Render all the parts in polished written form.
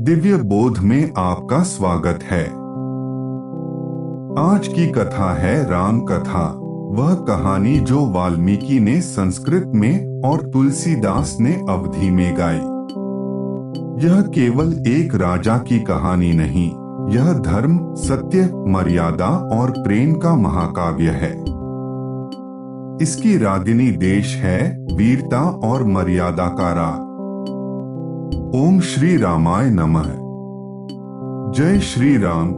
दिव्य बोध में आपका स्वागत है। आज की कथा है राम कथा, वह कहानी जो वाल्मीकि ने संस्कृत में और तुलसीदास ने अवधी में गाई। यह केवल एक राजा की कहानी नहीं, यह धर्म, सत्य, मर्यादा और प्रेम का महाकाव्य है। इसकी रागिनी देश है वीरता और मर्यादा का राग। ओम श्री रामाय नमः। जय श्री राम।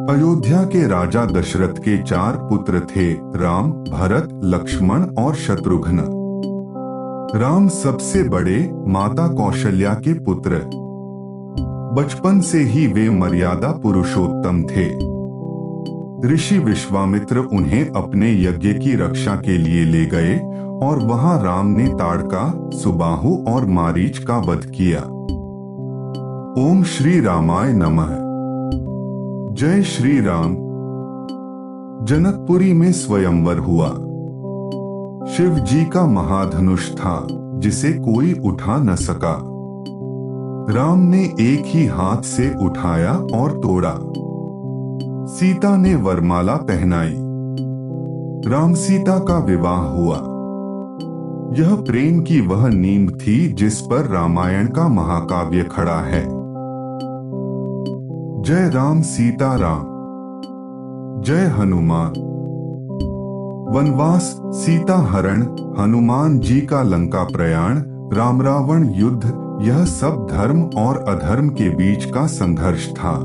अयोध्या के राजा दशरथ के 4 पुत्र थे, राम, भरत, लक्ष्मण और शत्रुघ्न। राम सबसे बड़े, माता कौशल्या के पुत्र। बचपन से ही वे मर्यादा पुरुषोत्तम थे। ऋषि विश्वामित्र उन्हें अपने यज्ञ की रक्षा के लिए ले गए और वहां राम ने ताड़का, सुबाहु और मारीच का वध किया। ओम श्री रामाय नमः। जय श्री राम। जनकपुरी में स्वयंवर हुआ। शिव जी का महाधनुष था, जिसे कोई उठा न सका। राम ने एक ही हाथ से उठाया और तोड़ा। सीता ने वरमाला पहनाई। राम सीता का विवाह हुआ। यह प्रेम की वह नींव थी जिस पर रामायण का महाकाव्य खड़ा है। जय राम सीता राम। जय हनुमान। वनवास, सीता हरण, हनुमान जी का लंका प्रयाण, राम रावण युद्ध, यह सब धर्म और अधर्म के बीच का संघर्ष था।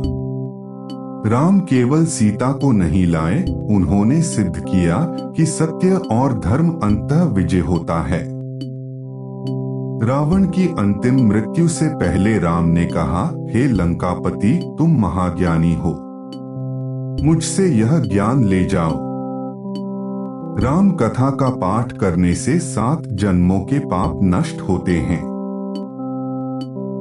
राम केवल सीता को नहीं लाए, उन्होंने सिद्ध किया कि सत्य और धर्म अंततः विजय होता है। रावण की अंतिम मृत्यु से पहले राम ने कहा, हे लंकापति, तुम महाज्ञानी हो, मुझसे यह ज्ञान ले जाओ। राम कथा का पाठ करने से 7 जन्मों के पाप नष्ट होते हैं।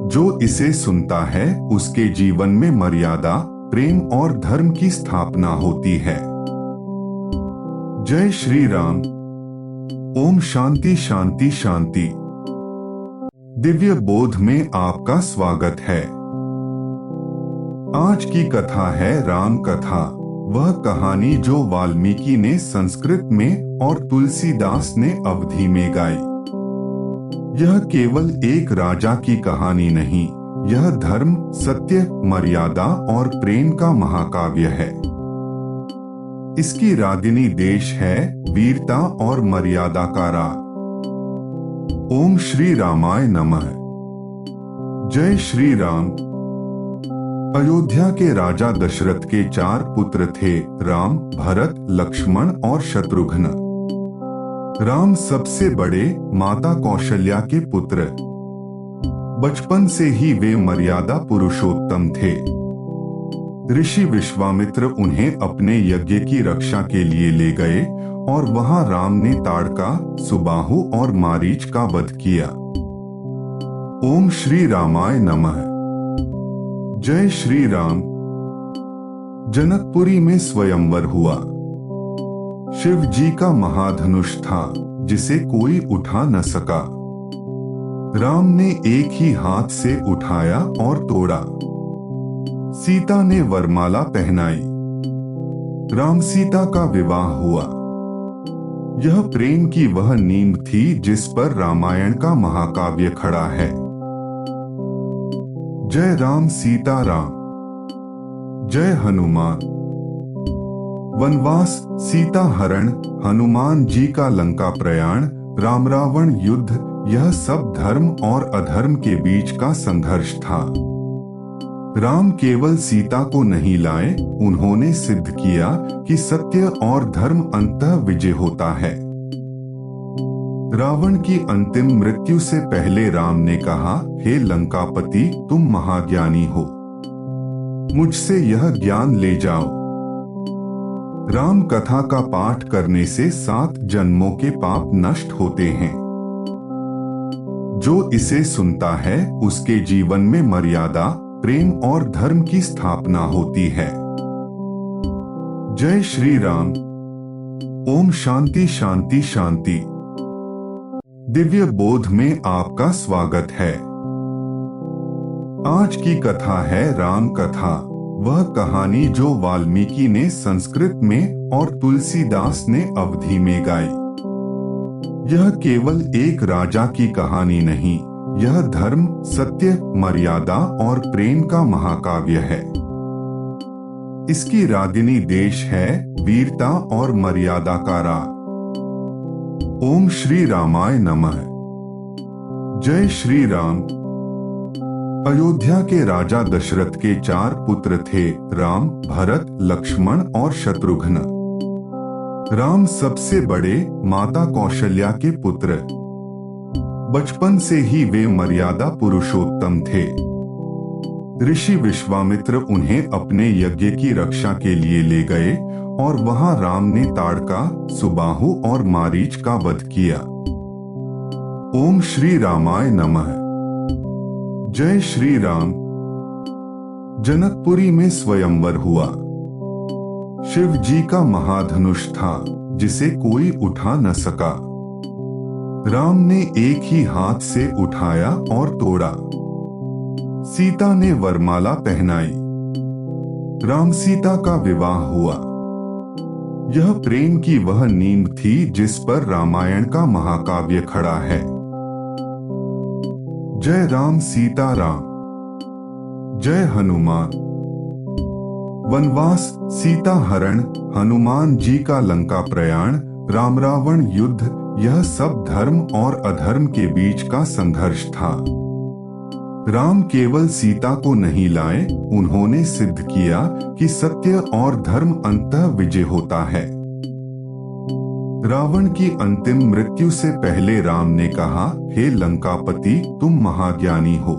जो इसे सुनता है उसके जीवन में मर्यादा, प्रेम और धर्म की स्थापना होती है। जय श्री राम। ओम शांति शांति शांति। दिव्य बोध में आपका स्वागत है। आज की कथा है राम कथा, वह कहानी जो वाल्मीकि ने संस्कृत में और तुलसीदास ने अवधी में गाई। यह केवल एक राजा की कहानी नहीं, यह धर्म, सत्य, मर्यादा और प्रेम का महाकाव्य है। इसकी रागिनी देश है वीरता और मर्यादा का राग। ओम श्री रामाय नमः। जय श्री राम। अयोध्या के राजा दशरथ के 4 पुत्र थे, राम, भरत, लक्ष्मण और शत्रुघ्न। राम सबसे बड़े, माता कौशल्या के पुत्र। बचपन से ही वे मर्यादा पुरुषोत्तम थे। ऋषि विश्वामित्र उन्हें अपने यज्ञ की रक्षा के लिए ले गए और वहां राम ने ताड़का, सुबाहु और मारीच का वध किया। ओम श्री रामाय नमः। जय श्री राम। जनकपुरी में स्वयंवर हुआ। शिव जी का महाधनुष था, जिसे कोई उठा न सका। राम ने एक ही हाथ से उठाया और तोड़ा। सीता ने वरमाला पहनाई। राम सीता का विवाह हुआ। यह प्रेम की वह नींव थी जिस पर रामायण का महाकाव्य खड़ा है। जय राम सीता राम। जय हनुमान। वनवास, सीता हरण, हनुमान जी का लंका प्रयाण, राम रावण युद्ध, यह सब धर्म और अधर्म के बीच का संघर्ष था। राम केवल सीता को नहीं लाए, उन्होंने सिद्ध किया कि सत्य और धर्म अंततः विजय होता है। रावण की अंतिम मृत्यु से पहले राम ने कहा, हे लंकापति, तुम महाज्ञानी हो, मुझसे यह ज्ञान ले जाओ। राम कथा का पाठ करने से 7 जन्मों के पाप नष्ट होते हैं। जो इसे सुनता है उसके जीवन में मर्यादा, प्रेम और धर्म की स्थापना होती है। जय श्री राम। ओम शांति शांति शांति। दिव्य बोध में आपका स्वागत है। आज की कथा है राम कथा, वह कहानी जो वाल्मीकि ने संस्कृत में और तुलसीदास ने अवधी में गाई। यह केवल एक राजा की कहानी नहीं, यह धर्म, सत्य, मर्यादा और प्रेम का महाकाव्य है। इसकी रागिनी देश है वीरता और मर्यादा का राग। ओम श्री रामाय नमः। जय श्री राम। अयोध्या के राजा दशरथ के 4 पुत्र थे, राम, भरत, लक्ष्मण और शत्रुघ्न। राम सबसे बड़े, माता कौशल्या के पुत्र। बचपन से ही वे मर्यादा पुरुषोत्तम थे। ऋषि विश्वामित्र उन्हें अपने यज्ञ की रक्षा के लिए ले गए और वहां राम ने ताड़का, सुबाहु और मारीच का वध किया। ओम श्री रामाय नमः। जय श्री राम। जनकपुरी में स्वयंवर हुआ। शिव जी का महाधनुष था, जिसे कोई उठा न सका। राम ने एक ही हाथ से उठाया और तोड़ा। सीता ने वरमाला पहनाई। राम सीता का विवाह हुआ। यह प्रेम की वह नींव थी जिस पर रामायण का महाकाव्य खड़ा है। जय राम सीता राम। जय हनुमान। वनवास, सीता हरण, हनुमान जी का लंका प्रयाण, राम रावण युद्ध, यह सब धर्म और अधर्म के बीच का संघर्ष था। राम केवल सीता को नहीं लाए, उन्होंने सिद्ध किया कि सत्य और धर्म अंततः विजय होता है। रावण की अंतिम मृत्यु से पहले राम ने कहा, हे लंकापति, तुम महाज्ञानी हो,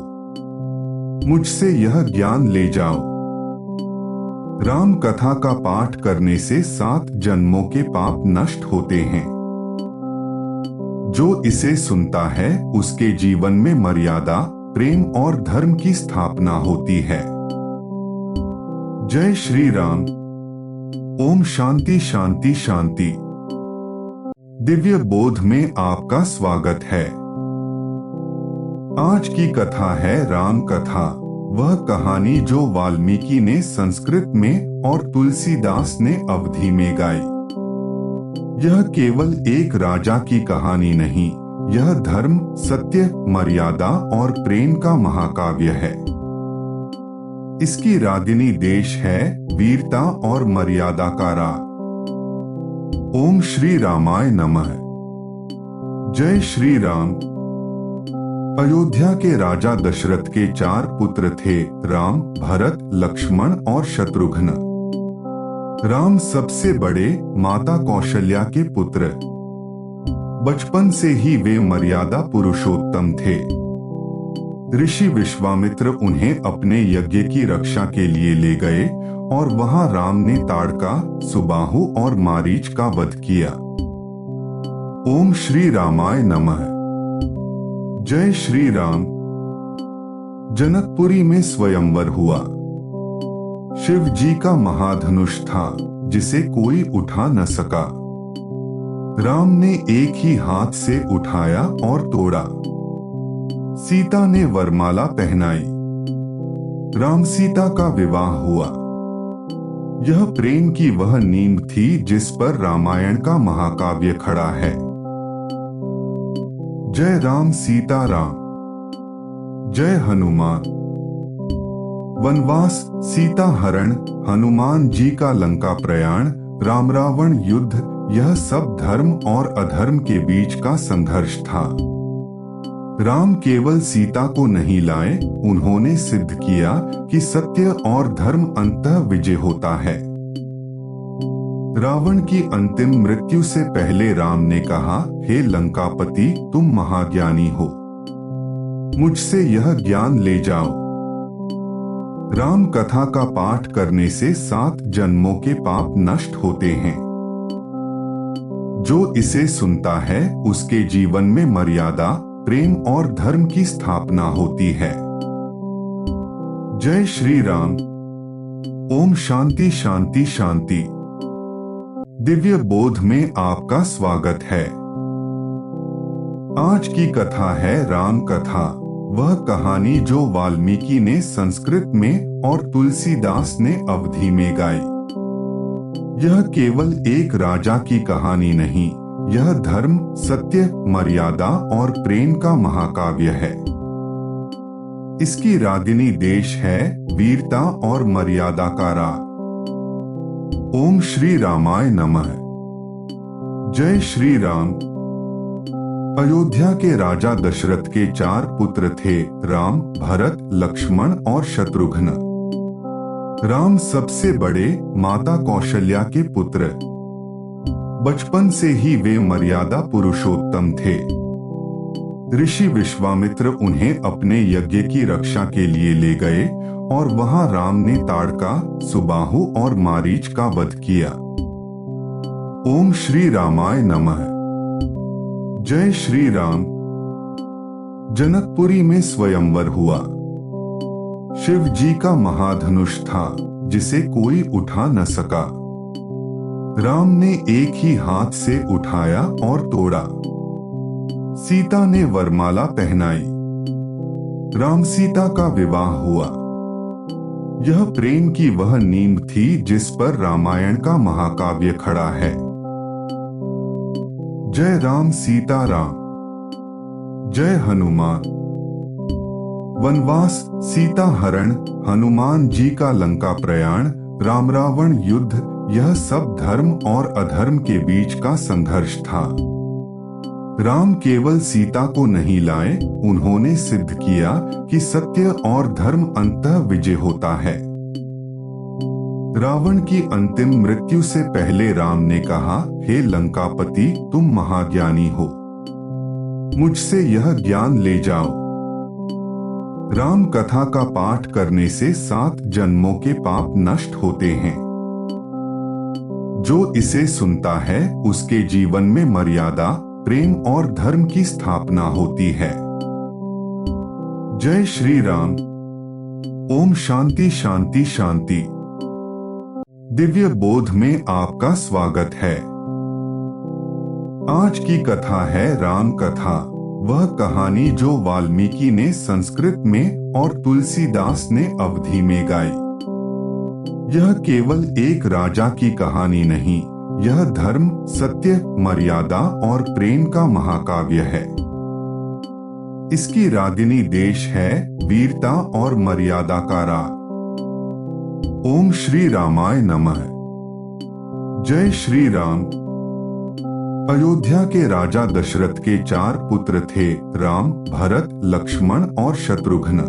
मुझसे यह ज्ञान ले जाओ। राम कथा का पाठ करने से 7 जन्मों के पाप नष्ट होते हैं। जो इसे सुनता है उसके जीवन में मर्यादा, प्रेम और धर्म की स्थापना होती है। जय श्री राम। ओम शांति शांति शांति। दिव्य बोध में आपका स्वागत है। आज की कथा है राम कथा, वह कहानी जो वाल्मीकि ने संस्कृत में और तुलसीदास ने अवधी में गाई। यह केवल एक राजा की कहानी नहीं, यह धर्म, सत्य, मर्यादा और प्रेम का महाकाव्य है। इसकी रागिनी देश है वीरता और मर्यादा का राग। ओम श्री रामाय नमः। जय श्री राम। अयोध्या के राजा दशरथ के 4 पुत्र थे, राम, भरत, लक्ष्मण और शत्रुघ्न। राम सबसे बड़े, माता कौशल्या के पुत्र। बचपन से ही वे मर्यादा पुरुषोत्तम थे। ऋषि विश्वामित्र उन्हें अपने यज्ञ की रक्षा के लिए ले गए और वहां राम ने ताड़का, सुबाहु और मारीच का वध किया। ओम श्री रामाय नमः। जय श्री राम। जनकपुरी में स्वयंवर हुआ। शिव जी का महाधनुष था, जिसे कोई उठा न सका। राम ने एक ही हाथ से उठाया और तोड़ा। सीता ने वरमाला पहनाई। राम सीता का विवाह हुआ। यह प्रेम की वह नींव थी जिस पर रामायण का महाकाव्य खड़ा है। जय राम सीता राम। जय हनुमान। वनवास, सीता हरण, हनुमान जी का लंका प्रयाण, राम रावण युद्ध, यह सब धर्म और अधर्म के बीच का संघर्ष था। राम केवल सीता को नहीं लाए, उन्होंने सिद्ध किया कि सत्य और धर्म अंततः विजय होता है। रावण की अंतिम मृत्यु से पहले राम ने कहा, हे लंकापति, तुम महाज्ञानी हो, मुझसे यह ज्ञान ले जाओ। राम कथा का पाठ करने से 7 जन्मों के पाप नष्ट होते हैं। जो इसे सुनता है उसके जीवन में मर्यादा, प्रेम और धर्म की स्थापना होती है। जय श्री राम। ओम शांति शांति शांति। दिव्य बोध में आपका स्वागत है। आज की कथा है राम कथा, वह कहानी जो वाल्मीकि ने संस्कृत में और तुलसीदास ने अवधी में गाई। यह केवल एक राजा की कहानी नहीं, यह धर्म, सत्य, मर्यादा और प्रेम का महाकाव्य है। इसकी रागिनी देश है वीरता और मर्यादा का राग। ओम श्री रामाय नमः। जय श्री राम। अयोध्या के राजा दशरथ के 4 पुत्र थे, राम, भरत, लक्ष्मण और शत्रुघ्न। राम सबसे बड़े, माता कौशल्या के पुत्र। बचपन से ही वे मर्यादा पुरुषोत्तम थे। ऋषि विश्वामित्र उन्हें अपने यज्ञ की रक्षा के लिए ले गए और वहां राम ने ताड़का, सुबाहु और मारीच का वध किया। ओम श्री रामाय नमः। जय श्री राम। जनकपुरी में स्वयंवर हुआ। शिव जी का महाधनुष था जिसे कोई उठा न सका। राम ने एक ही हाथ से उठाया और तोड़ा। सीता ने वरमाला पहनाई। राम सीता का विवाह हुआ। यह प्रेम की वह नींव थी जिस पर रामायण का महाकाव्य खड़ा है। जय राम सीता राम। जय हनुमान। वनवास, सीता हरण, हनुमान जी का लंका प्रयाण, राम रावण युद्ध, यह सब धर्म और अधर्म के बीच का संघर्ष था। राम केवल सीता को नहीं लाए, उन्होंने सिद्ध किया कि सत्य और धर्म अंततः विजय होता है। रावण की अंतिम मृत्यु से पहले राम ने कहा, हे लंकापति, तुम महाज्ञानी हो, मुझसे यह ज्ञान ले जाओ। राम कथा का पाठ करने से 7 जन्मों के पाप नष्ट होते हैं। जो इसे सुनता है उसके जीवन में मर्यादा, प्रेम और धर्म की स्थापना होती है। जय श्री राम। ओम शांति शांति शांति। दिव्य बोध में आपका स्वागत है। आज की कथा है राम कथा, वह कहानी जो वाल्मीकि ने संस्कृत में और तुलसीदास ने अवधी में गाई। यह केवल एक राजा की कहानी नहीं, यह धर्म, सत्य, मर्यादा और प्रेम का महाकाव्य है। इसकी रागिनी देश है वीरता और मर्यादा का राग। ओम श्री रामाय नमः। जय श्री राम। अयोध्या के राजा दशरथ के 4 पुत्र थे, राम, भरत, लक्ष्मण और शत्रुघ्न।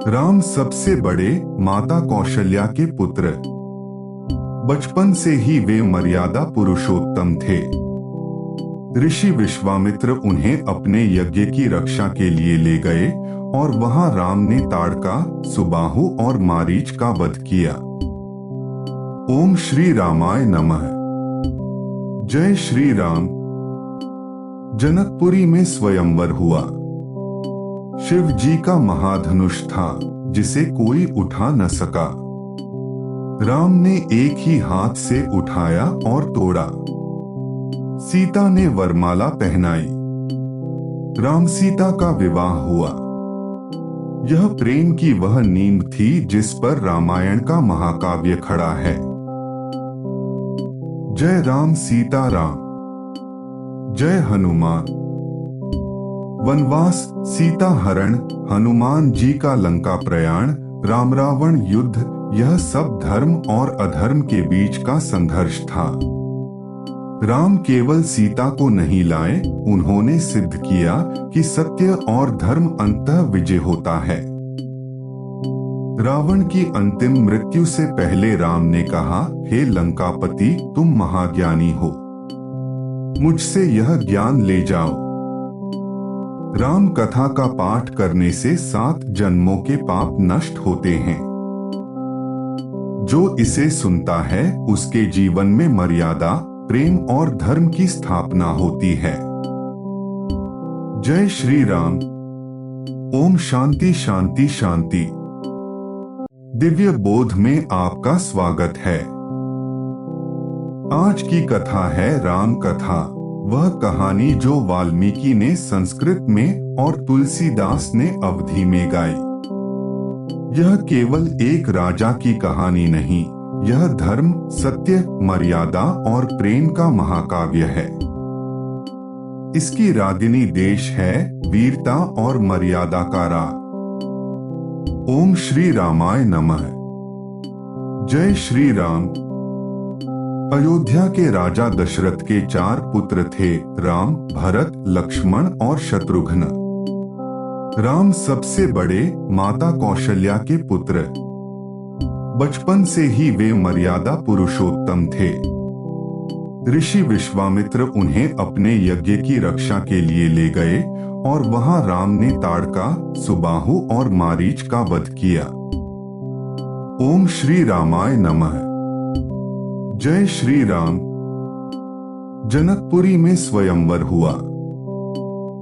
राम सबसे बड़े, माता कौशल्या के पुत्र। बचपन से ही वे मर्यादा पुरुषोत्तम थे। ऋषि विश्वामित्र उन्हें अपने यज्ञ की रक्षा के लिए ले गए और वहां राम ने ताड़का, सुबाहु और मारीच का वध किया। ओम श्री रामाय नमः। जय श्री राम। जनकपुरी में स्वयंवर हुआ। शिव जी का महाधनुष था जिसे कोई उठा न सका। राम ने एक ही हाथ से उठाया और तोड़ा। सीता ने वरमाला पहनाई। राम सीता का विवाह हुआ। यह प्रेम की वह नींव थी जिस पर रामायण का महाकाव्य खड़ा है। जय राम सीता राम। जय हनुमान। वनवास, सीता हरण, हनुमान जी का लंका प्रयाण, राम रावण युद्ध, यह सब धर्म और अधर्म के बीच का संघर्ष था। राम केवल सीता को नहीं लाए, उन्होंने सिद्ध किया कि सत्य और धर्म अंततः विजय होता है। रावण की अंतिम मृत्यु से पहले राम ने कहा, हे लंकापति, तुम महाज्ञानी हो, मुझसे यह ज्ञान ले जाओ। राम कथा का पाठ करने से 7 जन्मों के पाप नष्ट होते हैं। जो इसे सुनता है उसके जीवन में मर्यादा, प्रेम और धर्म की स्थापना होती है। जय श्री राम। ओम शांति शांति शांति। दिव्य बोध में आपका स्वागत है। आज की कथा है राम कथा, वह कहानी जो वाल्मीकि ने संस्कृत में और तुलसीदास ने अवधी में गाई। यह केवल एक राजा की कहानी नहीं, यह धर्म, सत्य, मर्यादा और प्रेम का महाकाव्य है। इसकी रागिनी देश है वीरता और मर्यादा का राग। ओम श्री रामाय नमः। जय श्री राम। अयोध्या के राजा दशरथ के 4 पुत्र थे, राम, भरत, लक्ष्मण और शत्रुघ्न। राम सबसे बड़े, माता कौशल्या के पुत्र। बचपन से ही वे मर्यादा पुरुषोत्तम थे। ऋषि विश्वामित्र उन्हें अपने यज्ञ की रक्षा के लिए ले गए और वहां राम ने ताड़का, सुबाहु और मारीच का वध किया। ओम श्री रामाय नमः। जय श्री राम। जनकपुरी में स्वयंवर हुआ।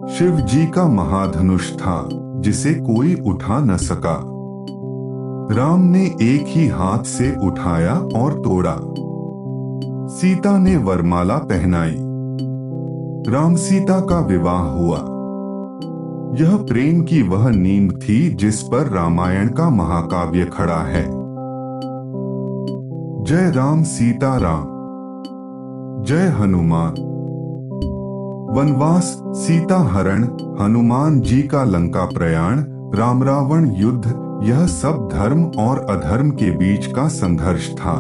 शिव जी का महाधनुष था जिसे कोई उठा न सका। राम ने एक ही हाथ से उठाया और तोड़ा। सीता ने वरमाला पहनाई। राम सीता का विवाह हुआ। यह प्रेम की वह नींव थी जिस पर रामायण का महाकाव्य खड़ा है। जय राम सीता राम। जय हनुमान। वनवास, सीता हरण, हनुमान जी का लंका प्रयाण, राम रावण युद्ध, यह सब धर्म और अधर्म के बीच का संघर्ष था।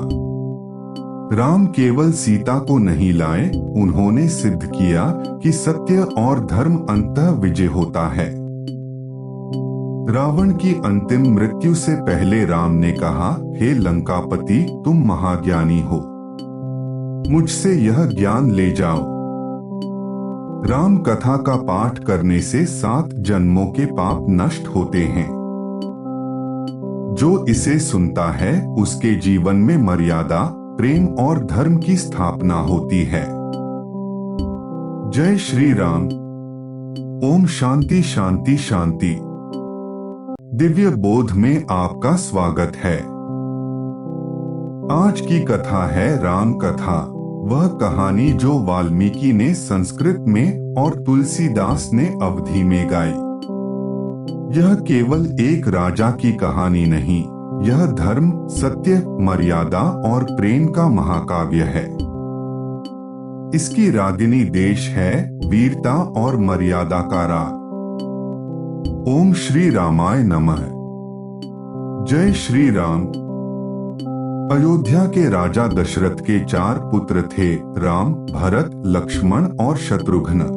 राम केवल सीता को नहीं लाए, उन्होंने सिद्ध किया कि सत्य और धर्म अंततः विजय होता है। रावण की अंतिम मृत्यु से पहले राम ने कहा, हे लंकापति, तुम महाज्ञानी हो, मुझसे यह ज्ञान ले जाओ। राम कथा का पाठ करने से 7 जन्मों के पाप नष्ट होते हैं। जो इसे सुनता है उसके जीवन में मर्यादा, प्रेम और धर्म की स्थापना होती है। जय श्री राम। ओम शांति शांति शांति। दिव्य बोध में आपका स्वागत है। आज की कथा है राम कथा, वह कहानी जो वाल्मीकि ने संस्कृत में और तुलसीदास ने अवधी में गाई। यह केवल एक राजा की कहानी नहीं, यह धर्म, सत्य, मर्यादा और प्रेम का महाकाव्य है। इसकी रागिनी देश है वीरता और मर्यादा का राग। ओम श्री रामाय नमः। जय श्री राम। अयोध्या के राजा दशरथ के 4 पुत्र थे, राम, भरत, लक्ष्मण और शत्रुघ्न।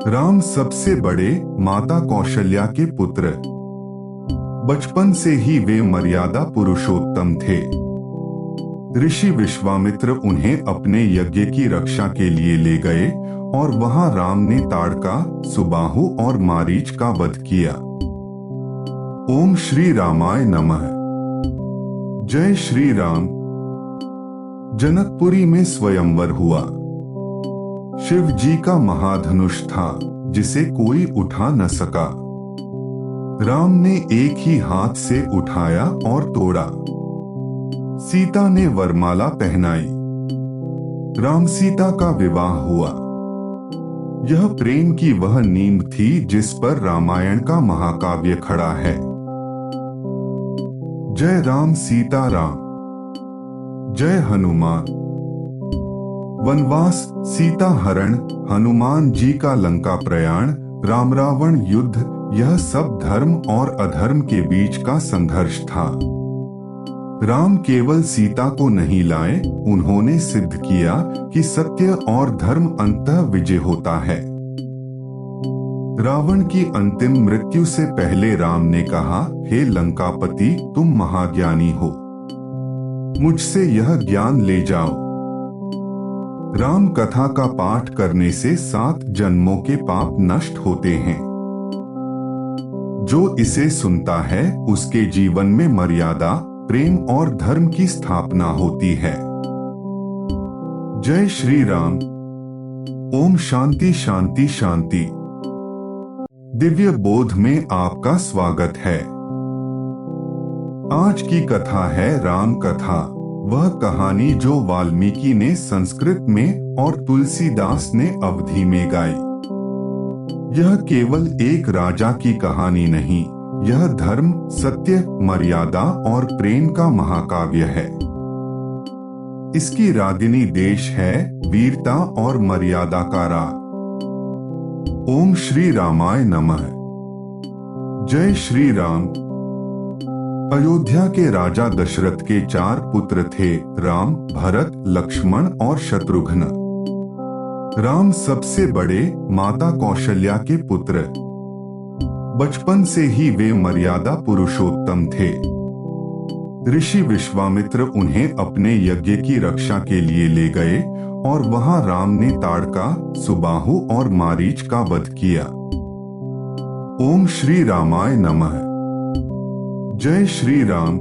राम सबसे बड़े, माता कौशल्या के पुत्र। बचपन से ही वे मर्यादा पुरुषोत्तम थे। ऋषि विश्वामित्र उन्हें अपने यज्ञ की रक्षा के लिए ले गए और वहां राम ने ताड़का, सुबाहु और मारीच का वध किया। ओम श्री रामाय नमः। जय श्री राम। जनकपुरी में स्वयंवर हुआ। शिव जी का महाधनुष था जिसे कोई उठा न सका। राम ने एक ही हाथ से उठाया और तोड़ा। सीता ने वरमाला पहनाई। राम सीता का विवाह हुआ। यह प्रेम की वह नींव थी जिस पर रामायण का महाकाव्य खड़ा है। जय राम सीता राम। जय हनुमान। वनवास, सीता हरण, हनुमान जी का लंका प्रयाण, राम रावण युद्ध, यह सब धर्म और अधर्म के बीच का संघर्ष था। राम केवल सीता को नहीं लाए, उन्होंने सिद्ध किया कि सत्य और धर्म अंततः विजय होता है। रावण की अंतिम मृत्यु से पहले राम ने कहा, हे लंकापति, तुम महाज्ञानी हो, मुझसे यह ज्ञान ले जाओ। राम कथा का पाठ करने से 7 जन्मों के पाप नष्ट होते हैं। जो इसे सुनता है उसके जीवन में मर्यादा, प्रेम और धर्म की स्थापना होती है। जय श्री राम। ओम शांति शांति शांति। दिव्य बोध में आपका स्वागत है। आज की कथा है राम कथा, वह कहानी जो वाल्मीकि ने संस्कृत में और तुलसीदास ने अवधी में गाई। यह केवल एक राजा की कहानी नहीं, यह धर्म, सत्य, मर्यादा और प्रेम का महाकाव्य है। इसकी रागिनी देश है वीरता और मर्यादा का राग। ओम श्री रामाय नमः। जय श्री राम। अयोध्या के राजा दशरथ के 4 पुत्र थे, राम, भरत, लक्ष्मण और शत्रुघ्न। राम सबसे बड़े, माता कौशल्या के पुत्र। बचपन से ही वे मर्यादा पुरुषोत्तम थे। ऋषि विश्वामित्र उन्हें अपने यज्ञ की रक्षा के लिए ले गए और वहां राम ने ताड़का, सुबाहु और मारीच का वध किया। ओम श्री रामाय नमः। जय श्री राम।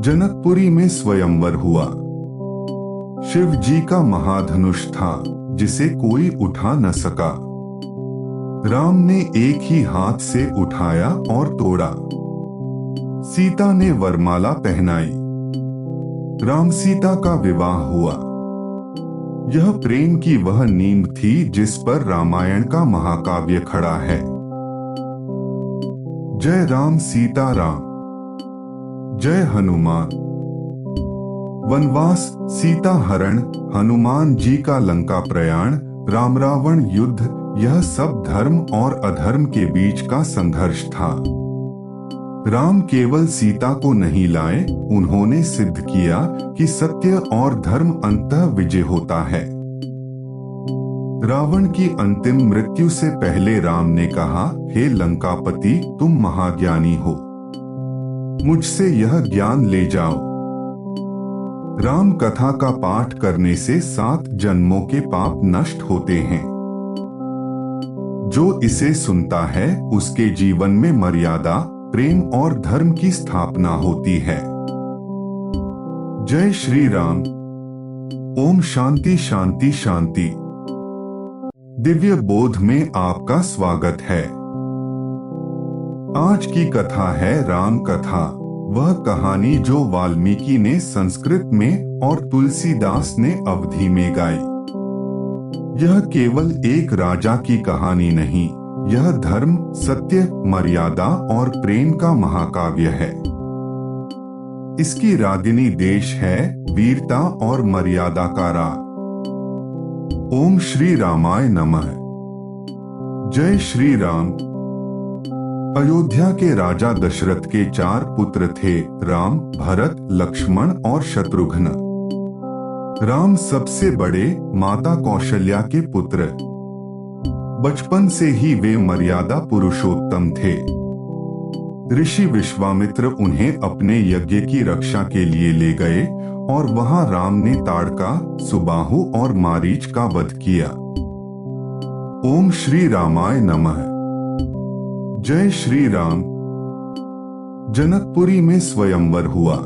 जनकपुरी में स्वयंवर हुआ। शिव जी का महाधनुष था जिसे कोई उठा न सका। राम ने एक ही हाथ से उठाया और तोड़ा। सीता ने वरमाला पहनाई। राम सीता का विवाह हुआ। यह प्रेम की वह नींव थी जिस पर रामायण का महाकाव्य खड़ा है। जय राम सीता राम। जय हनुमान। वनवास, सीता हरण, हनुमान जी का लंका प्रयाण, राम रावण युद्ध, यह सब धर्म और अधर्म के बीच का संघर्ष था। राम केवल सीता को नहीं लाए, उन्होंने सिद्ध किया कि सत्य और धर्म अंततः विजय होता है। रावण की अंतिम मृत्यु से पहले राम ने कहा, हे लंकापति, तुम महाज्ञानी हो, मुझसे यह ज्ञान ले जाओ। राम कथा का पाठ करने से 7 जन्मों के पाप नष्ट होते हैं। जो इसे सुनता है उसके जीवन में मर्यादा, प्रेम और धर्म की स्थापना होती है। जय श्री राम। ओम शांति शांति शांति। दिव्य बोध में आपका स्वागत है। आज की कथा है राम कथा, वह कहानी जो वाल्मीकि ने संस्कृत में और तुलसीदास ने अवधी में गाई। यह केवल एक राजा की कहानी नहीं, यह धर्म, सत्य, मर्यादा और प्रेम का महाकाव्य है। इसकी रागिनी देश है वीरता और मर्यादा का राग। ओम श्री रामाय नमः। जय श्री राम। अयोध्या के राजा दशरथ के 4 पुत्र थे, राम, भरत, लक्ष्मण और शत्रुघ्न। राम सबसे बड़े, माता कौशल्या के पुत्र। बचपन से ही वे मर्यादा पुरुषोत्तम थे। ऋषि विश्वामित्र उन्हें अपने यज्ञ की रक्षा के लिए ले गए और वहां राम ने ताड़का, सुबाहु और मारीच का वध किया। ओम श्री रामाय नमः। जय श्री राम। जनकपुरी में स्वयंवर हुआ।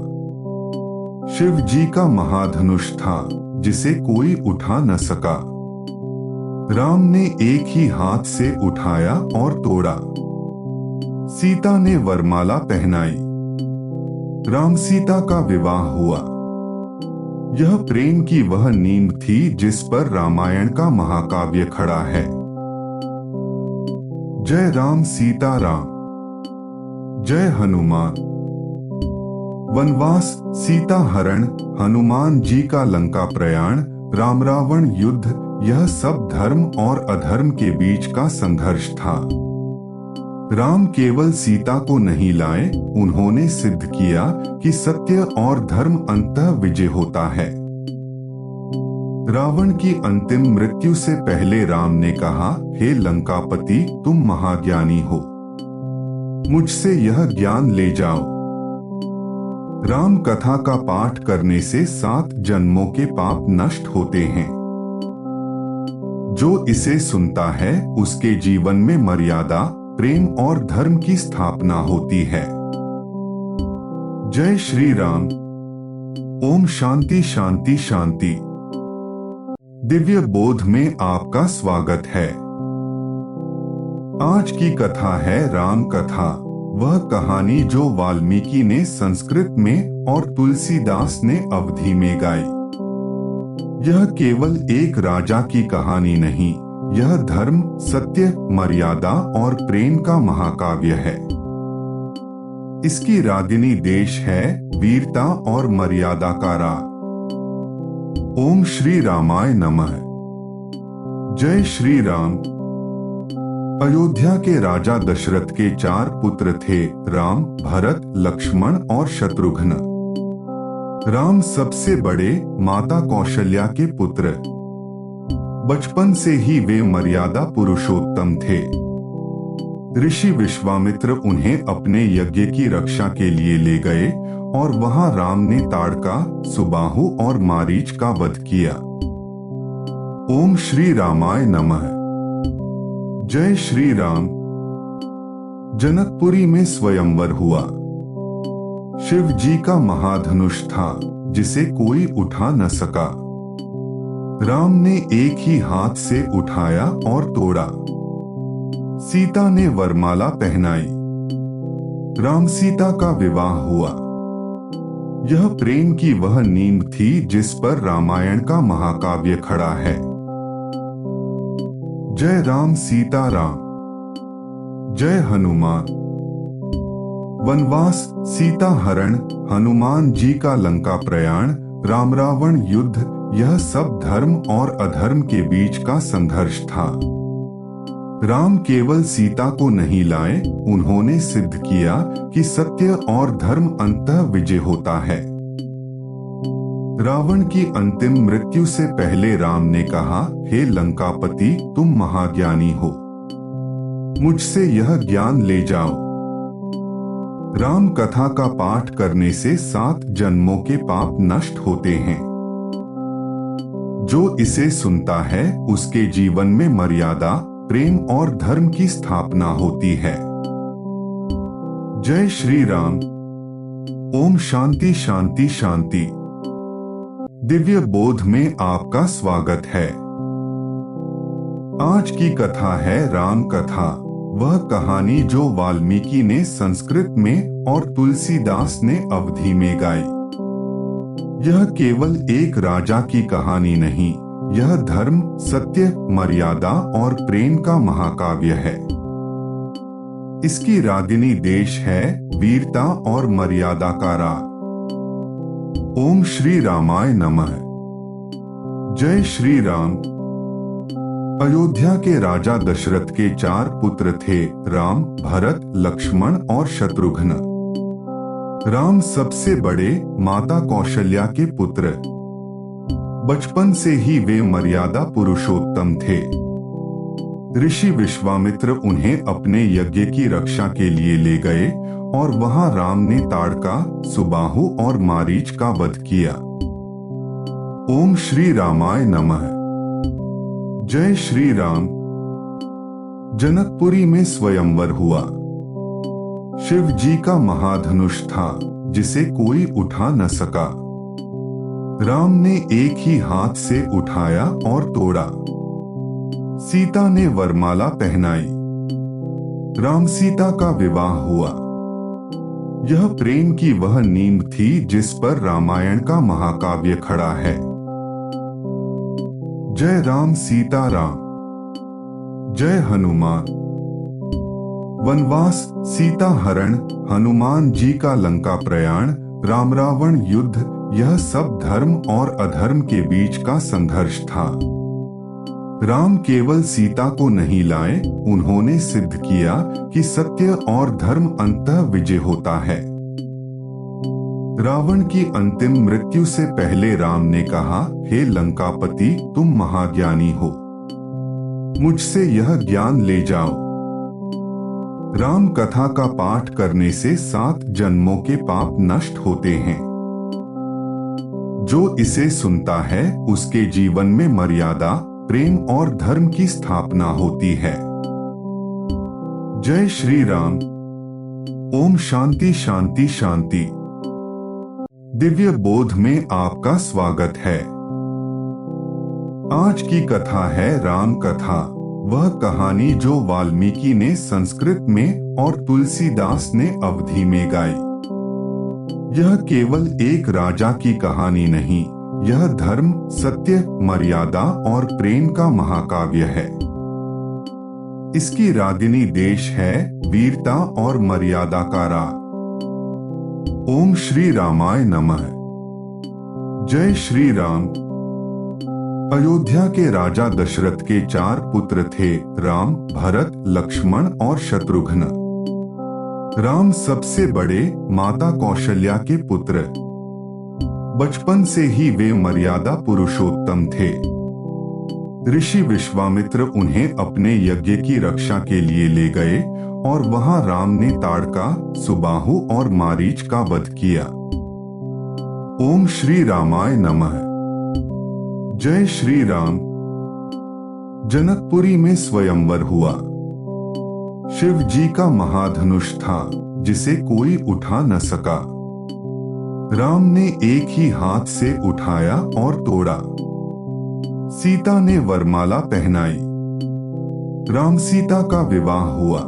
शिव जी का महाधनुष था जिसे कोई उठा न सका। राम ने एक ही हाथ से उठाया और तोड़ा। सीता ने वरमाला पहनाई। राम सीता का विवाह हुआ। यह प्रेम की वह नींव थी जिस पर रामायण का महाकाव्य खड़ा है। जय राम सीता राम। जय हनुमान। वनवास, सीता हरण, हनुमान जी का लंका प्रयाण, राम रावण युद्ध, यह सब धर्म और अधर्म के बीच का संघर्ष था। राम केवल सीता को नहीं लाए, उन्होंने सिद्ध किया कि सत्य और धर्म अंततः विजय होता है। रावण की अंतिम मृत्यु से पहले राम ने कहा, हे लंकापति, तुम महाज्ञानी हो, मुझसे यह ज्ञान ले जाओ। राम कथा का पाठ करने से 7 जन्मों के पाप नष्ट होते हैं। जो इसे सुनता है उसके जीवन में मर्यादा, प्रेम और धर्म की स्थापना होती है। जय श्री राम। ओम शांति शांति शांति। दिव्य बोध में आपका स्वागत है। आज की कथा है राम कथा, वह कहानी जो वाल्मीकि ने संस्कृत में और तुलसीदास ने अवधी में गाई। यह केवल एक राजा की कहानी नहीं, यह धर्म, सत्य, मर्यादा और प्रेम का महाकाव्य है। इसकी रागिनी देश है वीरता और मर्यादा का राग। ओम श्री रामाय नमः। जय श्री राम। अयोध्या के राजा दशरथ के 4 पुत्र थे, राम, भरत, लक्ष्मण और शत्रुघ्न। राम सबसे बड़े, माता कौशल्या के पुत्र। बचपन से ही वे मर्यादा पुरुषोत्तम थे। ऋषि विश्वामित्र उन्हें अपने यज्ञ की रक्षा के लिए ले गए और वहां राम ने ताड़का, सुबाहु और मारीच का वध किया। ओम श्री रामाय नमः। जय श्री राम। जनकपुरी में स्वयंवर हुआ। शिव जी का महाधनुष था जिसे कोई उठा न सका। राम ने एक ही हाथ से उठाया और तोड़ा। सीता ने वरमाला पहनाई। राम सीता का विवाह हुआ। यह प्रेम की वह नींव थी जिस पर रामायण का महाकाव्य खड़ा है। जय राम सीता राम। जय हनुमान। वनवास, सीता हरण, हनुमान जी का लंका प्रयाण, राम रावण युद्ध, यह सब धर्म और अधर्म के बीच का संघर्ष था। राम केवल सीता को नहीं लाए, उन्होंने सिद्ध किया कि सत्य और धर्म अंततः विजय होता है। रावण की अंतिम मृत्यु से पहले राम ने कहा, हे लंकापति, तुम महाज्ञानी हो, मुझसे यह ज्ञान ले जाओ। राम कथा का पाठ करने से 7 जन्मों के पाप नष्ट होते हैं। जो इसे सुनता है उसके जीवन में मर्यादा, प्रेम और धर्म की स्थापना होती है। जय श्री राम। ओम शांति शांति शांति। दिव्य बोध में आपका स्वागत है। आज की कथा है राम कथा, वह कहानी जो वाल्मीकि ने संस्कृत में और तुलसीदास ने अवधी में गाई। यह केवल एक राजा की कहानी नहीं, यह धर्म, सत्य, मर्यादा और प्रेम का महाकाव्य है। इसकी रागिनी देश है वीरता और मर्यादा का राग। ओम श्री रामाय नमः। जय श्री राम। अयोध्या के राजा दशरथ के 4 पुत्र थे, राम, भरत, लक्ष्मण और शत्रुघ्न। राम सबसे बड़े, माता कौशल्या के पुत्र। बचपन से ही वे मर्यादा पुरुषोत्तम थे। ऋषि विश्वामित्र उन्हें अपने यज्ञ की रक्षा के लिए ले गए और वहां राम ने ताड़का, सुबाहु और मारीच का वध किया। ओम श्री रामाय नमः। जय श्री राम। जनकपुरी में स्वयंवर हुआ। शिव जी का महाधनुष था जिसे कोई उठा न सका। राम ने एक ही हाथ से उठाया और तोड़ा। सीता ने वरमाला पहनाई। राम सीता का विवाह हुआ। यह प्रेम की वह नींव थी जिस पर रामायण का महाकाव्य खड़ा है। जय राम सीता राम। जय हनुमान। वनवास, सीता हरण, हनुमान जी का लंका प्रयाण, राम रावण युद्ध, यह सब धर्म और अधर्म के बीच का संघर्ष था। राम केवल सीता को नहीं लाए, उन्होंने सिद्ध किया कि सत्य और धर्म अंततः विजय होता है। रावण की अंतिम मृत्यु से पहले राम ने कहा, हे लंकापति, तुम महाज्ञानी हो, मुझसे यह ज्ञान ले जाओ। राम कथा का पाठ करने से 7 जन्मों के पाप नष्ट होते हैं। जो इसे सुनता है उसके जीवन में मर्यादा, प्रेम और धर्म की स्थापना होती है। जय श्री राम। ओम शांति शांति शांति। दिव्य बोध में आपका स्वागत है। आज की कथा है राम कथा, वह कहानी जो वाल्मीकि ने संस्कृत में और तुलसीदास ने अवधी में गाई। यह केवल एक राजा की कहानी नहीं, यह धर्म, सत्य, मर्यादा और प्रेम का महाकाव्य है। इसकी रागिनी देश है वीरता और मर्यादा का राग। ओम श्री रामाय नमः। जय श्री राम। अयोध्या के राजा दशरथ के 4 पुत्र थे, राम, भरत, लक्ष्मण और शत्रुघ्न। राम सबसे बड़े, माता कौशल्या के पुत्र। बचपन से ही वे मर्यादा पुरुषोत्तम थे। ऋषि विश्वामित्र उन्हें अपने यज्ञ की रक्षा के लिए ले गए और वहां राम ने ताड़का, सुबाहु और मारीच का वध किया। ओम श्री रामाय नमः। जय श्री राम। जनकपुरी में स्वयंवर हुआ। शिव जी का महाधनुष था जिसे कोई उठा न सका। राम ने एक ही हाथ से उठाया और तोड़ा। सीता ने वरमाला पहनाई। राम सीता का विवाह हुआ।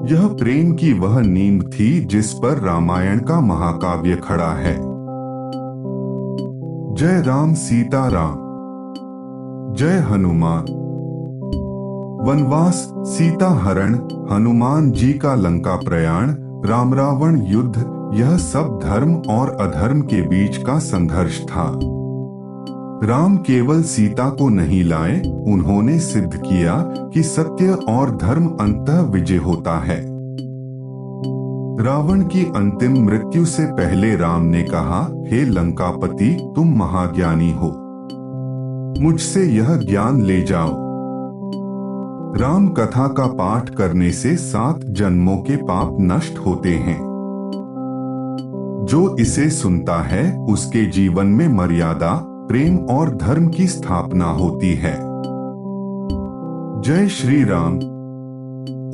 यह प्रेम की वह नींव थी जिस पर रामायण का महाकाव्य खड़ा है। जय राम सीता राम। जय हनुमान। वनवास, सीता हरण, हनुमान जी का लंका प्रयाण, राम रावण युद्ध, यह सब धर्म और अधर्म के बीच का संघर्ष था। राम केवल सीता को नहीं लाए, उन्होंने सिद्ध किया कि सत्य और धर्म अंततः विजय होता है। रावण की अंतिम मृत्यु से पहले राम ने कहा, हे लंकापति, तुम महाज्ञानी हो, मुझसे यह ज्ञान ले जाओ। राम कथा का पाठ करने से 7 जन्मों के पाप नष्ट होते हैं। जो इसे सुनता है उसके जीवन में मर्यादा, प्रेम और धर्म की स्थापना होती है। जय श्री राम।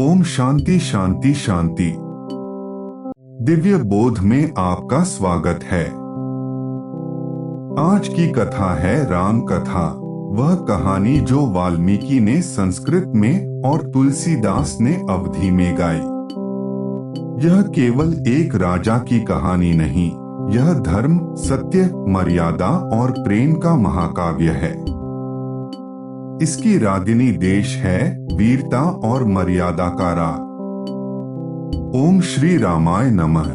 ओम शांति शांति शांति। दिव्य बोध में आपका स्वागत है। आज की कथा है राम कथा, वह कहानी जो वाल्मीकि ने संस्कृत में और तुलसीदास ने अवधी में गाई। यह केवल एक राजा की कहानी नहीं, यह धर्म, सत्य, मर्यादा और प्रेम का महाकाव्य है। इसकी रागिनी देश है वीरता और मर्यादा का राग। ओम श्री रामाय नमः।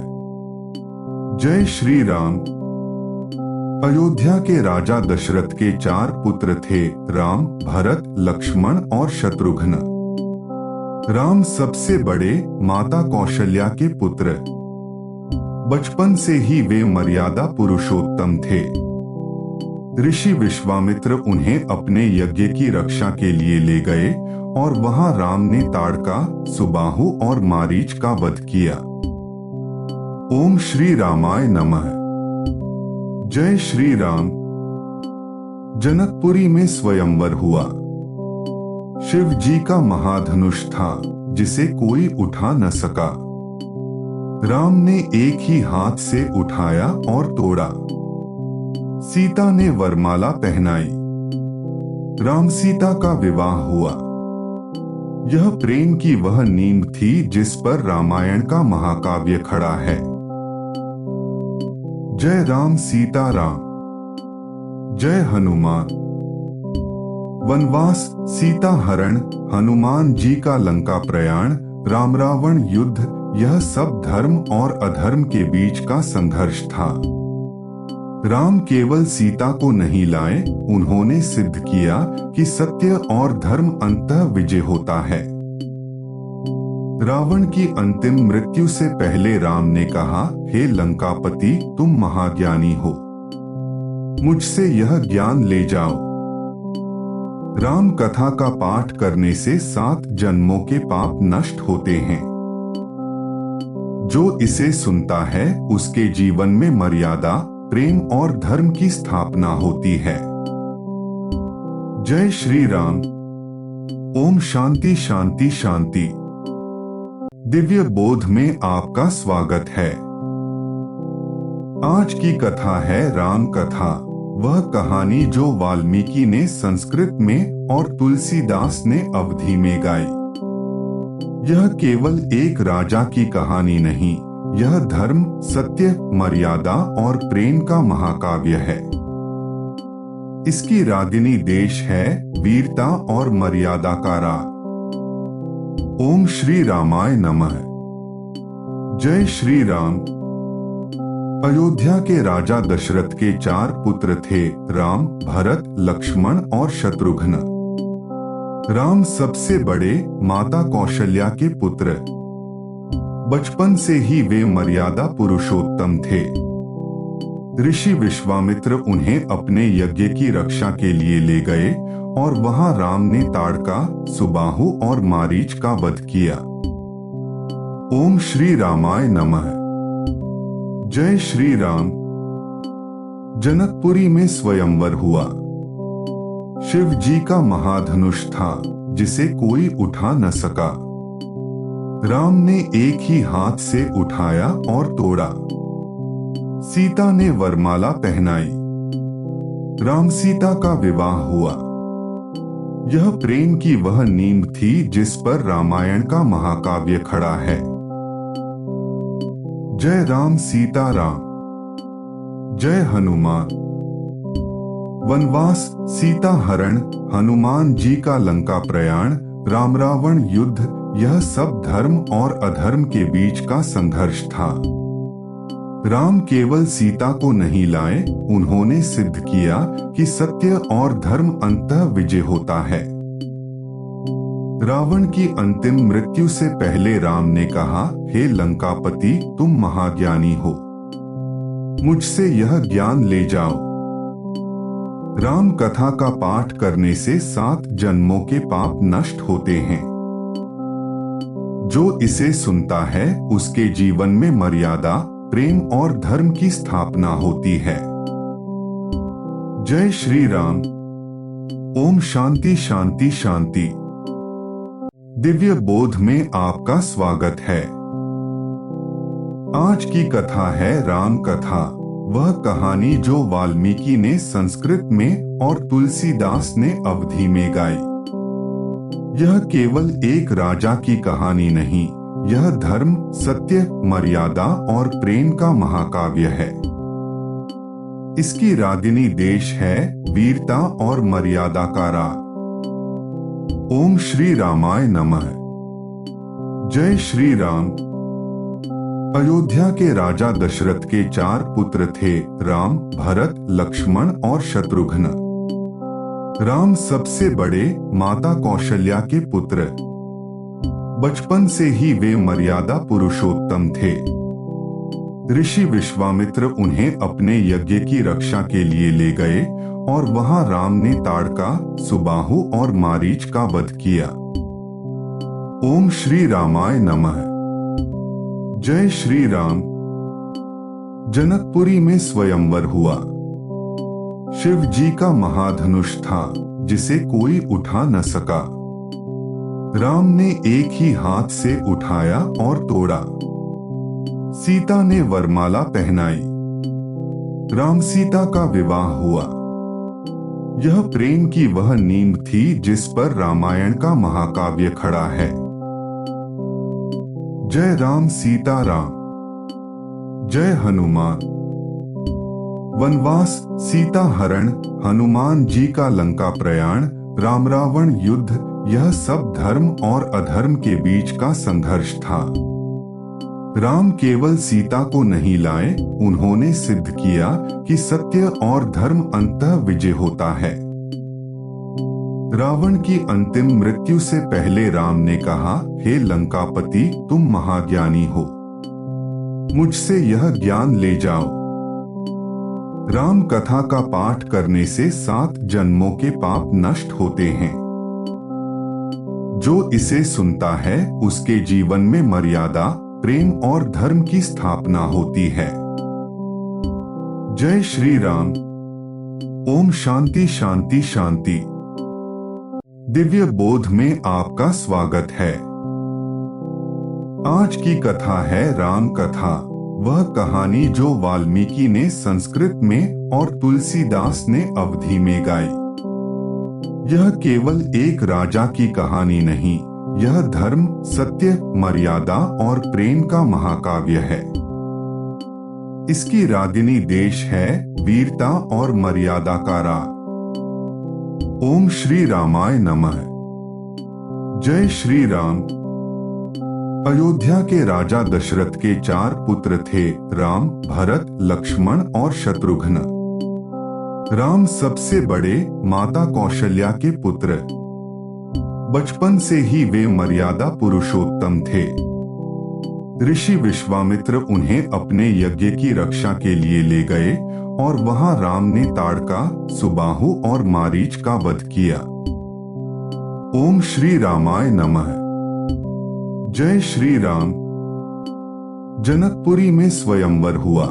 जय श्री राम। अयोध्या के राजा दशरथ के 4 पुत्र थे, राम, भरत, लक्ष्मण और शत्रुघ्न। राम सबसे बड़े, माता कौशल्या के पुत्र। बचपन से ही वे मर्यादा पुरुषोत्तम थे। ऋषि विश्वामित्र उन्हें अपने यज्ञ की रक्षा के लिए ले गए और वहां राम ने ताड़का, सुबाहु और मारीच का वध किया। ओम श्री रामाय नमः। जय श्री राम। जनकपुरी में स्वयंवर हुआ। शिव जी का महाधनुष था जिसे कोई उठा न सका। राम ने एक ही हाथ से उठाया और तोड़ा। सीता ने वरमाला पहनाई। राम सीता का विवाह हुआ। यह प्रेम की वह नींव थी जिस पर रामायण का महाकाव्य खड़ा है। जय राम सीता राम। जय हनुमान। वनवास, सीता हरण, हनुमान जी का लंका प्रयाण, राम रावण युद्ध, यह सब धर्म और अधर्म के बीच का संघर्ष था। राम केवल सीता को नहीं लाए, उन्होंने सिद्ध किया कि सत्य और धर्म अंततः विजय होता है। रावण की अंतिम मृत्यु से पहले राम ने कहा, हे लंकापति, तुम महाज्ञानी हो, मुझसे यह ज्ञान ले जाओ। राम कथा का पाठ करने से 7 जन्मों के पाप नष्ट होते हैं। जो इसे सुनता है उसके जीवन में मर्यादा, प्रेम और धर्म की स्थापना होती है। जय श्री राम। ओम शांति शांति शांति। दिव्य बोध में आपका स्वागत है। आज की कथा है राम कथा, वह कहानी जो वाल्मीकि ने संस्कृत में और तुलसीदास ने अवधी में गाई। यह केवल एक राजा की कहानी नहीं, यह धर्म, सत्य, मर्यादा और प्रेम का महाकाव्य है। इसकी रागिनी देश है वीरता और मर्यादा का राग। ओम श्री रामाय नमः। जय श्री राम। अयोध्या के राजा दशरथ के 4 पुत्र थे, राम, भरत, लक्ष्मण और शत्रुघ्न। राम सबसे बड़े, माता कौशल्या के पुत्र। बचपन से ही वे मर्यादा पुरुषोत्तम थे। ऋषि विश्वामित्र उन्हें अपने यज्ञ की रक्षा के लिए ले गए और वहां राम ने ताड़का, सुबाहु और मारीच का वध किया। ओम श्री रामाय नमः। जय श्री राम। जनकपुरी में स्वयंवर हुआ। शिव जी का महाधनुष था जिसे कोई उठा न सका। राम ने एक ही हाथ से उठाया और तोड़ा। सीता ने वरमाला पहनाई। राम सीता का विवाह हुआ। यह प्रेम की वह नींव थी जिस पर रामायण का महाकाव्य खड़ा है। जय राम सीता राम। जय हनुमान। वनवास, सीता हरण, हनुमान जी का लंका प्रयाण, राम रावण युद्ध, यह सब धर्म और अधर्म के बीच का संघर्ष था। राम केवल सीता को नहीं लाए, उन्होंने सिद्ध किया कि सत्य और धर्म अंततः विजय होता है। रावण की अंतिम मृत्यु से पहले राम ने कहा, हे लंकापति, तुम महाज्ञानी हो, मुझसे यह ज्ञान ले जाओ। राम कथा का पाठ करने से 7 जन्मों के पाप नष्ट होते हैं। जो इसे सुनता है उसके जीवन में मर्यादा, प्रेम और धर्म की स्थापना होती है। जय श्री राम। ओम शांति शांति शांति। दिव्य बोध में आपका स्वागत है। आज की कथा है राम कथा, वह कहानी जो वाल्मीकि ने संस्कृत में और तुलसीदास ने अवधी में गाई। यह केवल एक राजा की कहानी नहीं, यह धर्म, सत्य, मर्यादा और प्रेम का महाकाव्य है। इसकी रागिनी देश है वीरता और मर्यादा का राग। ओम श्री रामाय नमः। जय श्री राम। अयोध्या के राजा दशरथ के 4 पुत्र थे, राम, भरत, लक्ष्मण और शत्रुघ्न। राम सबसे बड़े, माता कौशल्या के पुत्र। बचपन से ही वे मर्यादा पुरुषोत्तम थे। ऋषि विश्वामित्र उन्हें अपने यज्ञ की रक्षा के लिए ले गए और वहां राम ने ताड़का, सुबाहु और मारीच का वध किया। ओम श्री रामाय नमः। जय श्री राम। जनकपुरी में स्वयंवर हुआ। शिव जी का महाधनुष था जिसे कोई उठा न सका। राम ने एक ही हाथ से उठाया और तोड़ा। सीता ने वरमाला पहनाई। राम सीता का विवाह हुआ। यह प्रेम की वह नींव थी जिस पर रामायण का महाकाव्य खड़ा है। जय राम सीता राम। जय हनुमान। वनवास, सीता हरण, हनुमान जी का लंका प्रयाण, राम रावण युद्ध, यह सब धर्म और अधर्म के बीच का संघर्ष था। राम केवल सीता को नहीं लाए, उन्होंने सिद्ध किया कि सत्य और धर्म अंततः विजय होता है। रावण की अंतिम मृत्यु से पहले राम ने कहा, हे लंकापति, तुम महाज्ञानी हो, मुझसे यह ज्ञान ले जाओ। राम कथा का पाठ करने से 7 जन्मों के पाप नष्ट होते हैं। जो इसे सुनता है उसके जीवन में मर्यादा, प्रेम और धर्म की स्थापना होती है। जय श्री राम। ओम शांति शांति शांति। दिव्य बोध में आपका स्वागत है। आज की कथा है राम कथा, वह कहानी जो वाल्मीकि ने संस्कृत में और तुलसीदास ने अवधी में गाई। यह केवल एक राजा की कहानी नहीं, यह धर्म, सत्य, मर्यादा और प्रेम का महाकाव्य है। इसकी रागिनी देश है वीरता और मर्यादा का राग। ओम श्री रामाय नमः। जय श्री राम। अयोध्या के राजा दशरथ के 4 पुत्र थे, राम, भरत, लक्ष्मण और शत्रुघ्न। राम सबसे बड़े, माता कौशल्या के पुत्र। बचपन से ही वे मर्यादा पुरुषोत्तम थे। ऋषि विश्वामित्र उन्हें अपने यज्ञ की रक्षा के लिए ले गए और वहां राम ने ताड़का, सुबाहु और मारीच का वध किया। ओम श्री रामाय नमः। जय श्री राम। जनकपुरी में स्वयंवर हुआ।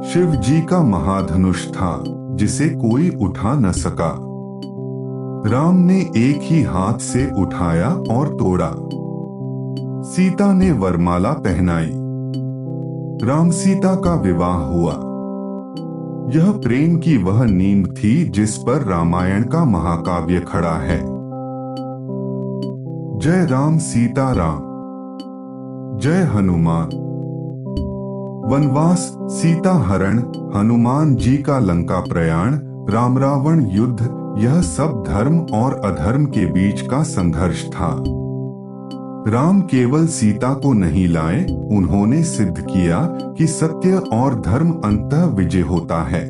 शिव जी का महाधनुष था, जिसे कोई उठा न सका। राम ने एक ही हाथ से उठाया और तोड़ा। सीता ने वरमाला पहनाई। राम सीता का विवाह हुआ। यह प्रेम की वह नींव थी जिस पर रामायण का महाकाव्य खड़ा है। जय राम सीता राम। जय हनुमान। वनवास, सीता हरण, हनुमान जी का लंका प्रयाण, राम रावण युद्ध, यह सब धर्म और अधर्म के बीच का संघर्ष था। राम केवल सीता को नहीं लाए, उन्होंने सिद्ध किया कि सत्य और धर्म अंततः विजय होता है।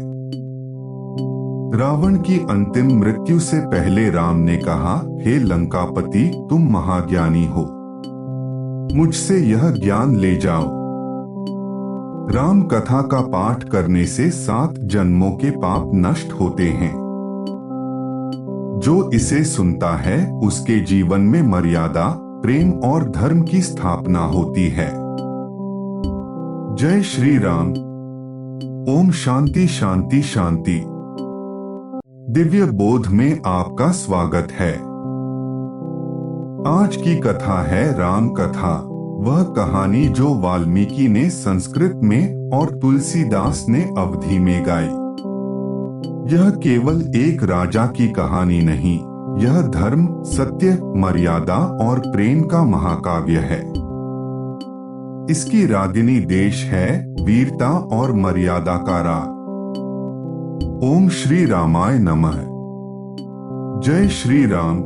रावण की अंतिम मृत्यु से पहले राम ने कहा, हे लंकापति, तुम महाज्ञानी हो, मुझसे यह ज्ञान ले जाओ। राम कथा का पाठ करने से 7 जन्मों के पाप नष्ट होते हैं। जो इसे सुनता है उसके जीवन में मर्यादा, प्रेम और धर्म की स्थापना होती है। जय श्री राम। ओम शांति शांति शांति। दिव्य बोध में आपका स्वागत है। आज की कथा है राम कथा, वह कहानी जो वाल्मीकि ने संस्कृत में और तुलसीदास ने अवधी में गाई। यह केवल एक राजा की कहानी नहीं, यह धर्म, सत्य, मर्यादा और प्रेम का महाकाव्य है। इसकी रागिनी देश है वीरता और मर्यादा का राग। ओम श्री रामाय नमः। जय श्री राम।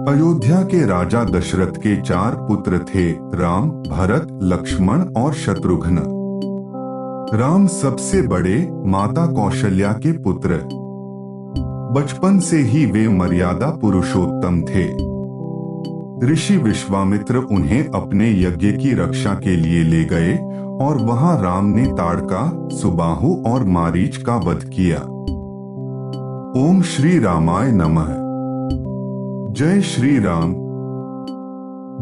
अयोध्या के राजा दशरथ के 4 पुत्र थे, राम, भरत, लक्ष्मण और शत्रुघ्न। राम सबसे बड़े, माता कौशल्या के पुत्र। बचपन से ही वे मर्यादा पुरुषोत्तम थे। ऋषि विश्वामित्र उन्हें अपने यज्ञ की रक्षा के लिए ले गए और वहां राम ने ताड़का, सुबाहु और मारीच का वध किया। ओम श्री रामाय नमः। जय श्री राम।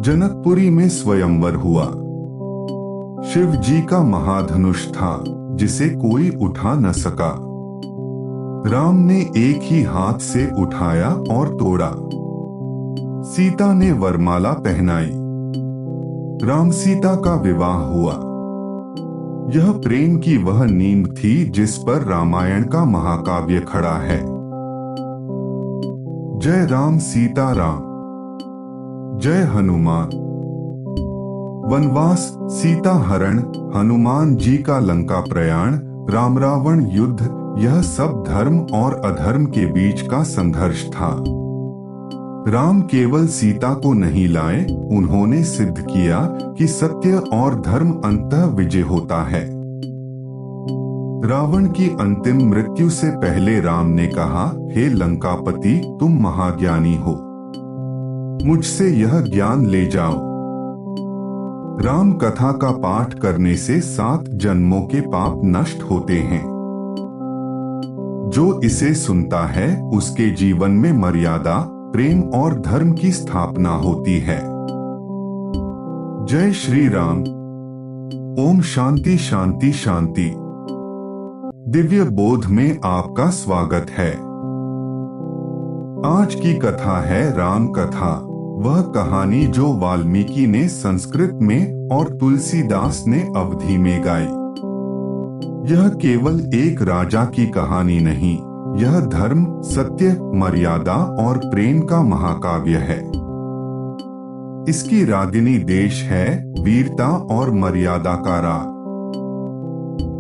जनकपुरी में स्वयंवर हुआ। शिव जी का महाधनुष था, जिसे कोई उठा न सका। राम ने एक ही हाथ से उठाया और तोड़ा। सीता ने वरमाला पहनाई। राम सीता का विवाह हुआ। यह प्रेम की वह नींव थी जिस पर रामायण का महाकाव्य खड़ा है। जय राम सीता राम। जय हनुमान। वनवास, सीता हरण, हनुमान जी का लंका प्रयाण, राम रावण युद्ध, यह सब धर्म और अधर्म के बीच का संघर्ष था। राम केवल सीता को नहीं लाए, उन्होंने सिद्ध किया कि सत्य और धर्म अंततः विजय होता है। रावण की अंतिम मृत्यु से पहले राम ने कहा, हे लंकापति, तुम महाज्ञानी हो, मुझसे यह ज्ञान ले जाओ। राम कथा का पाठ करने से 7 जन्मों के पाप नष्ट होते हैं। जो इसे सुनता है उसके जीवन में मर्यादा, प्रेम और धर्म की स्थापना होती है। जय श्री राम। ओम शांति शांति शांति। दिव्य बोध में आपका स्वागत है। आज की कथा है राम कथा, वह कहानी जो वाल्मीकि ने संस्कृत में और तुलसीदास ने अवधी में गाई। यह केवल एक राजा की कहानी नहीं, यह धर्म, सत्य, मर्यादा और प्रेम का महाकाव्य है। इसकी रागिनी देश है वीरता और मर्यादा का राग।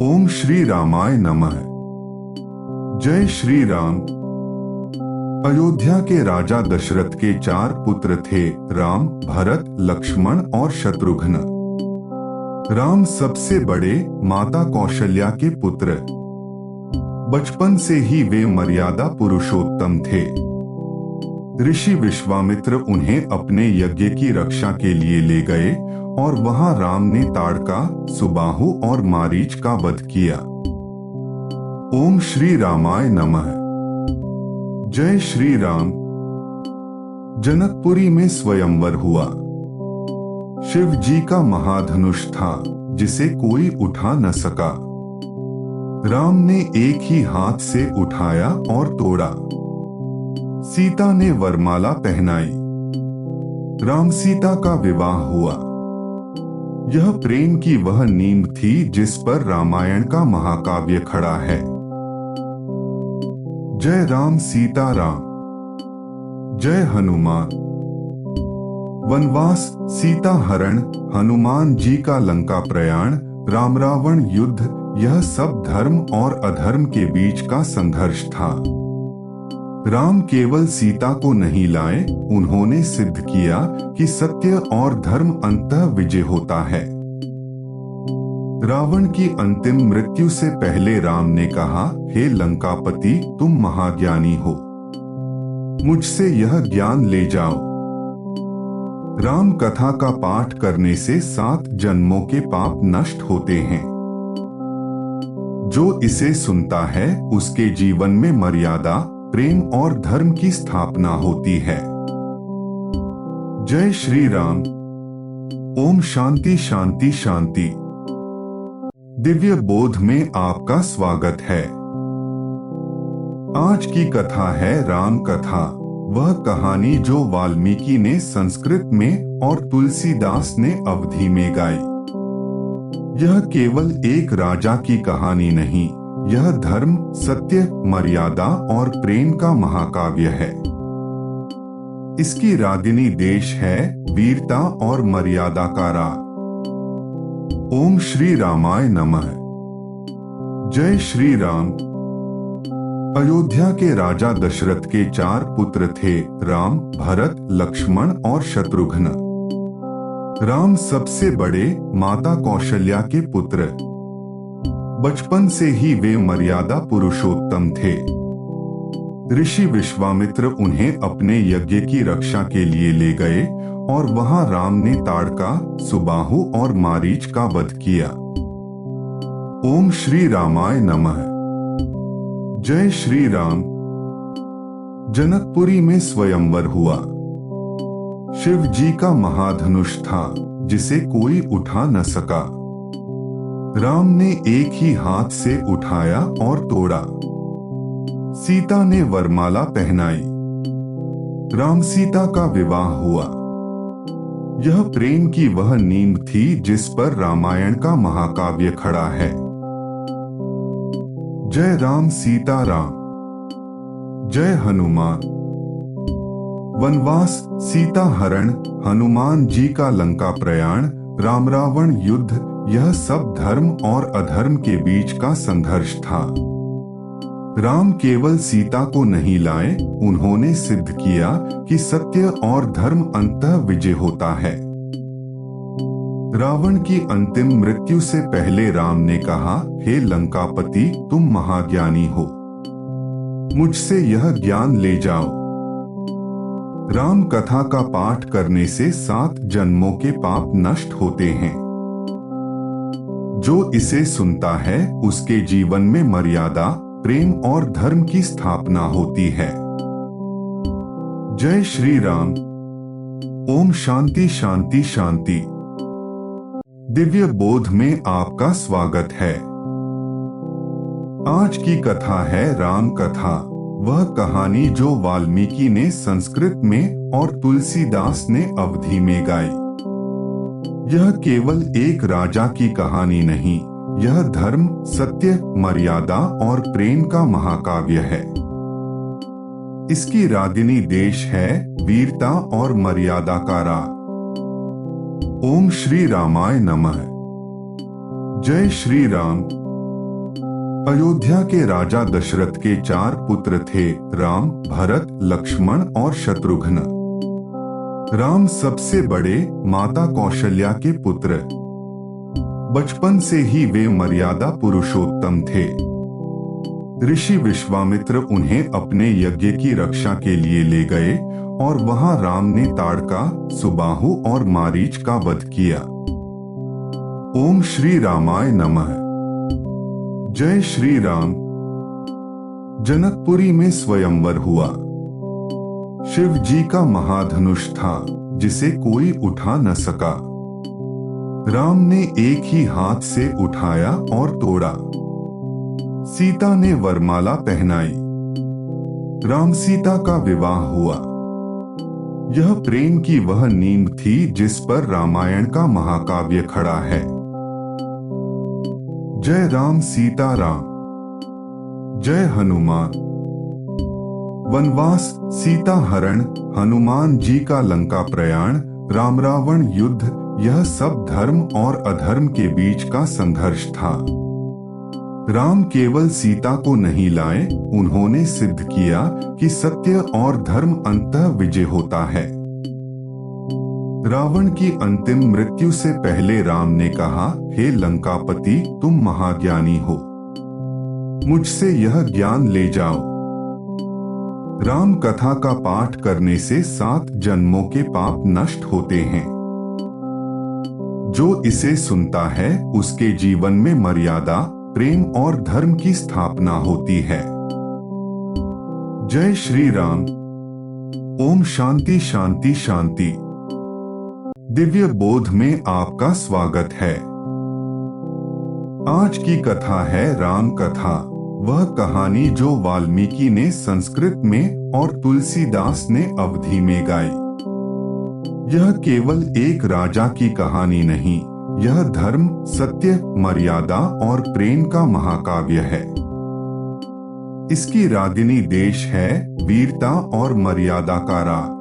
ओम श्री रामाय नमः। जय श्री राम। अयोध्या के राजा दशरथ के 4 पुत्र थे, राम, भरत, लक्ष्मण और शत्रुघ्न। राम सबसे बड़े, माता कौशल्या के पुत्र। बचपन से ही वे मर्यादा पुरुषोत्तम थे। ऋषि विश्वामित्र उन्हें अपने यज्ञ की रक्षा के लिए ले गए और वहां राम ने ताड़का, सुबाहु और मारीच का वध किया। ओम श्री रामाय नमः। जय श्री राम। जनकपुरी में स्वयंवर हुआ। शिव जी का महाधनुष था जिसे कोई उठा न सका। राम ने एक ही हाथ से उठाया और तोड़ा। सीता ने वरमाला पहनाई। राम सीता का विवाह हुआ। यह प्रेम की वह नींव थी जिस पर रामायण का महाकाव्य खड़ा है। जय राम सीता राम। जय हनुमान। वनवास, सीता हरण, हनुमान जी का लंका प्रयाण, राम रावण युद्ध, यह सब धर्म और अधर्म के बीच का संघर्ष था। राम केवल सीता को नहीं लाए, उन्होंने सिद्ध किया कि सत्य और धर्म अंततः विजय होता है। रावण की अंतिम मृत्यु से पहले राम ने कहा, हे लंकापति, तुम महाज्ञानी हो, मुझसे यह ज्ञान ले जाओ। राम कथा का पाठ करने से 7 जन्मों के पाप नष्ट होते हैं। जो इसे सुनता है उसके जीवन में मर्यादा, प्रेम और धर्म की स्थापना होती है। जय श्री राम। ओम शांति शांति शांति। दिव्य बोध में आपका स्वागत है। आज की कथा है राम कथा, वह कहानी जो वाल्मीकि ने संस्कृत में और तुलसीदास ने अवधी में गाई। यह केवल एक राजा की कहानी नहीं, यह धर्म, सत्य, मर्यादा और प्रेम का महाकाव्य है। इसकी रागिनी देश है वीरता और मर्यादा का राग। ओम श्री रामाय नमः। जय श्री राम। अयोध्या के राजा दशरथ के 4 पुत्र थे, राम, भरत, लक्ष्मण और शत्रुघ्न। राम सबसे बड़े, माता कौशल्या के पुत्र। बचपन से ही वे मर्यादा पुरुषोत्तम थे। ऋषि विश्वामित्र उन्हें अपने यज्ञ की रक्षा के लिए ले गए और वहां राम ने ताड़का, सुबाहु और मारीच का वध किया। ओम श्री रामाय नमः। जय श्री राम। जनकपुरी में स्वयंवर हुआ। शिव जी का महाधनुष था जिसे कोई उठा न सका। राम ने एक ही हाथ से उठाया और तोड़ा। सीता ने वरमाला पहनाई। राम सीता का विवाह हुआ। यह प्रेम की वह नींव थी जिस पर रामायण का महाकाव्य खड़ा है। जय राम सीता राम। जय हनुमान। वनवास, सीता हरण, हनुमान जी का लंका प्रयाण, राम रावण युद्ध, यह सब धर्म और अधर्म के बीच का संघर्ष था। राम केवल सीता को नहीं लाए, उन्होंने सिद्ध किया कि सत्य और धर्म अंततः विजय होता है। रावण की अंतिम मृत्यु से पहले राम ने कहा, हे लंकापति, तुम महाज्ञानी हो, मुझसे यह ज्ञान ले जाओ। राम कथा का पाठ करने से 7 जन्मों के पाप नष्ट होते हैं। जो इसे सुनता है उसके जीवन में मर्यादा, प्रेम और धर्म की स्थापना होती है। जय श्री राम। ओम शांति शांति शांति। दिव्य बोध में आपका स्वागत है। आज की कथा है राम कथा, वह कहानी जो वाल्मीकि ने संस्कृत में और तुलसीदास ने अवधी में गाई। यह केवल एक राजा की कहानी नहीं, यह धर्म, सत्य, मर्यादा और प्रेम का महाकाव्य है। इसकी रागिनी देश है वीरता और मर्यादा का राग। ओम श्री रामाय नमः। जय श्री राम। अयोध्या के राजा दशरथ के 4 पुत्र थे, राम, भरत, लक्ष्मण और शत्रुघ्न। राम सबसे बड़े, माता कौशल्या के पुत्र। बचपन से ही वे मर्यादा पुरुषोत्तम थे। ऋषि विश्वामित्र उन्हें अपने यज्ञ की रक्षा के लिए ले गए और वहां राम ने ताड़का, सुबाहु और मारीच का वध किया। ओम श्री रामाय नमः। जय श्री राम। जनकपुरी में स्वयंवर हुआ। शिव जी का महाधनुष था जिसे कोई उठा न सका। राम ने एक ही हाथ से उठाया और तोड़ा। सीता ने वरमाला पहनाई। राम सीता का विवाह हुआ। यह प्रेम की वह नींव थी जिस पर रामायण का महाकाव्य खड़ा है। जय राम सीता राम। जय हनुमान। वनवास, सीता हरण, हनुमान जी का लंका प्रयाण, राम रावण युद्ध, यह सब धर्म और अधर्म के बीच का संघर्ष था। राम केवल सीता को नहीं लाए, उन्होंने सिद्ध किया कि सत्य और धर्म अंततः विजय होता है। रावण की अंतिम मृत्यु से पहले राम ने कहा, हे लंकापति, तुम महाज्ञानी हो, मुझसे यह ज्ञान ले जाओ। राम कथा का पाठ करने से 7 जन्मों के पाप नष्ट होते हैं। जो इसे सुनता है उसके जीवन में मर्यादा, प्रेम और धर्म की स्थापना होती है। जय श्री राम। ओम शांति शांति शांति। दिव्य बोध में आपका स्वागत है। आज की कथा है राम कथा, वह कहानी जो वाल्मीकि ने संस्कृत में और तुलसीदास ने अवधी में गाई। यह केवल एक राजा की कहानी नहीं, यह धर्म, सत्य, मर्यादा और प्रेम का महाकाव्य है। इसकी रागिनी देश है वीरता और मर्यादा का राग।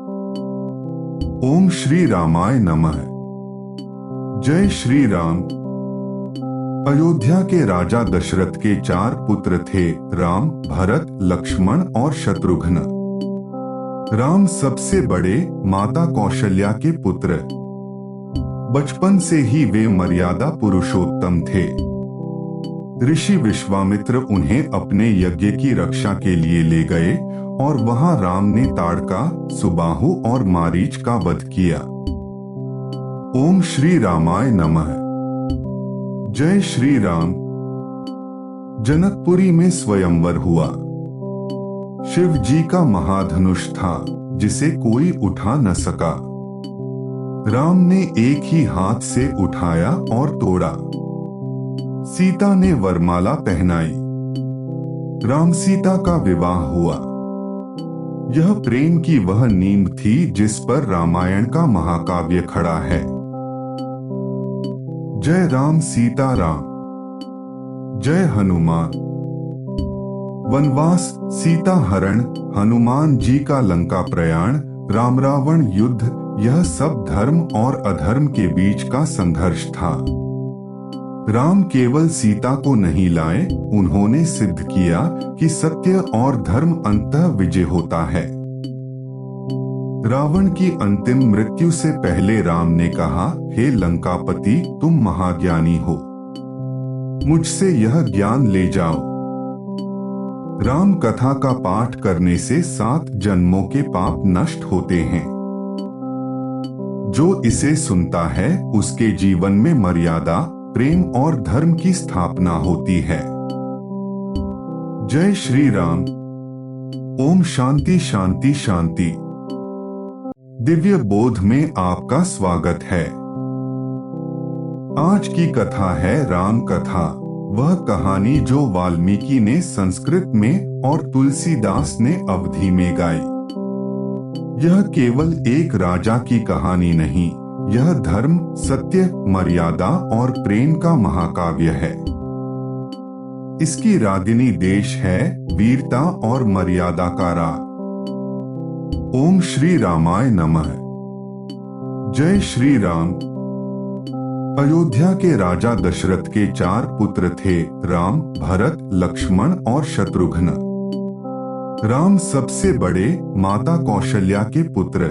ओम श्री रामाय नमः। जय श्री राम। अयोध्या के राजा दशरथ के 4 पुत्र थे, राम, भरत, लक्ष्मण और शत्रुघ्न। राम सबसे बड़े, माता कौशल्या के पुत्र। बचपन से ही वे मर्यादा पुरुषोत्तम थे। ऋषि विश्वामित्र उन्हें अपने यज्ञ की रक्षा के लिए ले गए और वहां राम ने ताड़का, सुबाहु और मारीच का वध किया। ओम श्री रामाय नमः। जय श्री राम। जनकपुरी में स्वयंवर हुआ। शिव जी का महाधनुष था जिसे कोई उठा न सका। राम ने एक ही हाथ से उठाया और तोड़ा। सीता ने वरमाला पहनाई। राम सीता का विवाह हुआ। यह प्रेम की वह नींव थी जिस पर रामायण का महाकाव्य खड़ा है। जय राम सीता राम। जय हनुमान। वनवास, सीता हरण, हनुमान जी का लंका प्रयाण, राम रावण युद्ध, यह सब धर्म और अधर्म के बीच का संघर्ष था। राम केवल सीता को नहीं लाए, उन्होंने सिद्ध किया कि सत्य और धर्म अंततः विजय होता है। रावण की अंतिम मृत्यु से पहले राम ने कहा, हे लंकापति, तुम महाज्ञानी हो, मुझसे यह ज्ञान ले जाओ। राम कथा का पाठ करने से 7 जन्मों के पाप नष्ट होते हैं। जो इसे सुनता है उसके जीवन में मर्यादा, प्रेम और धर्म की स्थापना होती है। जय श्री राम। ओम शांति शांति शांति। दिव्य बोध में आपका स्वागत है। आज की कथा है राम कथा, वह कहानी जो वाल्मीकि ने संस्कृत में और तुलसीदास ने अवधी में गाई। यह केवल एक राजा की कहानी नहीं, यह धर्म, सत्य, मर्यादा और प्रेम का महाकाव्य है। इसकी रागिनी देश है वीरता और मर्यादा का राग। ओम श्री रामाय नमः। जय श्री राम। अयोध्या के राजा दशरथ के 4 पुत्र थे, राम, भरत, लक्ष्मण और शत्रुघ्न। राम सबसे बड़े, माता कौशल्या के पुत्र।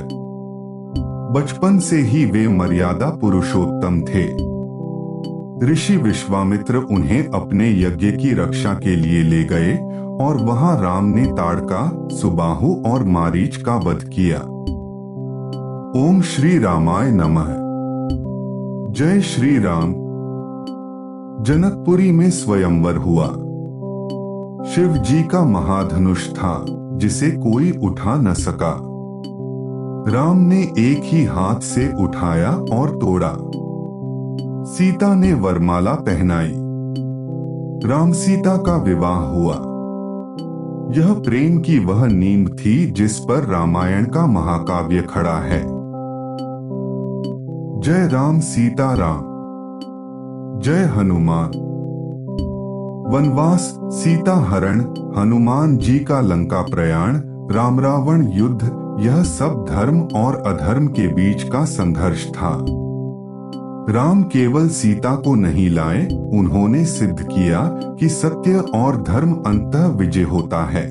बचपन से ही वे मर्यादा पुरुषोत्तम थे। ऋषि विश्वामित्र उन्हें अपने यज्ञ की रक्षा के लिए ले गए और वहां राम ने ताड़का, सुबाहु और मारीच का वध किया। ओम श्री रामाय नमः। जय श्री राम। जनकपुरी में स्वयंवर हुआ। शिव जी का महाधनुष था जिसे कोई उठा न सका। राम ने एक ही हाथ से उठाया और तोड़ा। सीता ने वरमाला पहनाई। राम सीता का विवाह हुआ। यह प्रेम की वह नींव थी जिस पर रामायण का महाकाव्य खड़ा है। जय राम सीता राम। जय हनुमान। वनवास, सीता हरण, हनुमान जी का लंका प्रयाण, राम रावण युद्ध, यह सब धर्म और अधर्म के बीच का संघर्ष था। राम केवल सीता को नहीं लाए, उन्होंने सिद्ध किया कि सत्य और धर्म अंततः विजय होता है।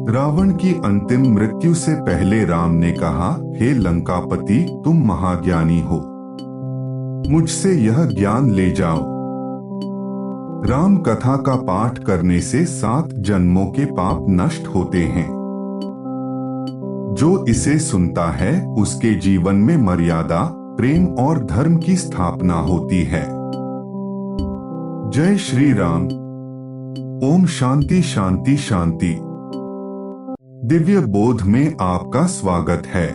रावण की अंतिम मृत्यु से पहले राम ने कहा, हे लंकापति, तुम महाज्ञानी हो, मुझसे यह ज्ञान ले जाओ। राम कथा का पाठ करने से 7 जन्मों के पाप नष्ट होते हैं। जो इसे सुनता है उसके जीवन में मर्यादा, प्रेम और धर्म की स्थापना होती है। जय श्री राम। ओम शांति शांति शांति। दिव्य बोध में आपका स्वागत है।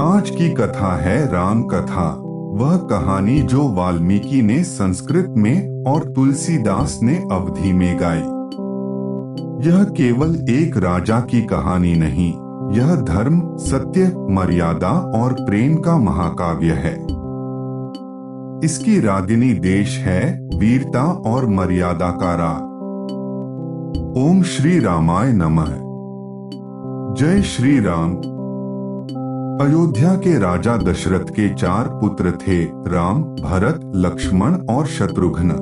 आज की कथा है राम कथा, वह कहानी जो वाल्मीकि ने संस्कृत में और तुलसीदास ने अवधी में गाई। यह केवल एक राजा की कहानी नहीं, यह धर्म, सत्य, मर्यादा और प्रेम का महाकाव्य है। इसकी रागिनी देश है वीरता और मर्यादा का राग। ओम श्री रामाय नमः। जय श्री राम। अयोध्या के राजा दशरथ के 4 पुत्र थे, राम, भरत, लक्ष्मण और शत्रुघ्न।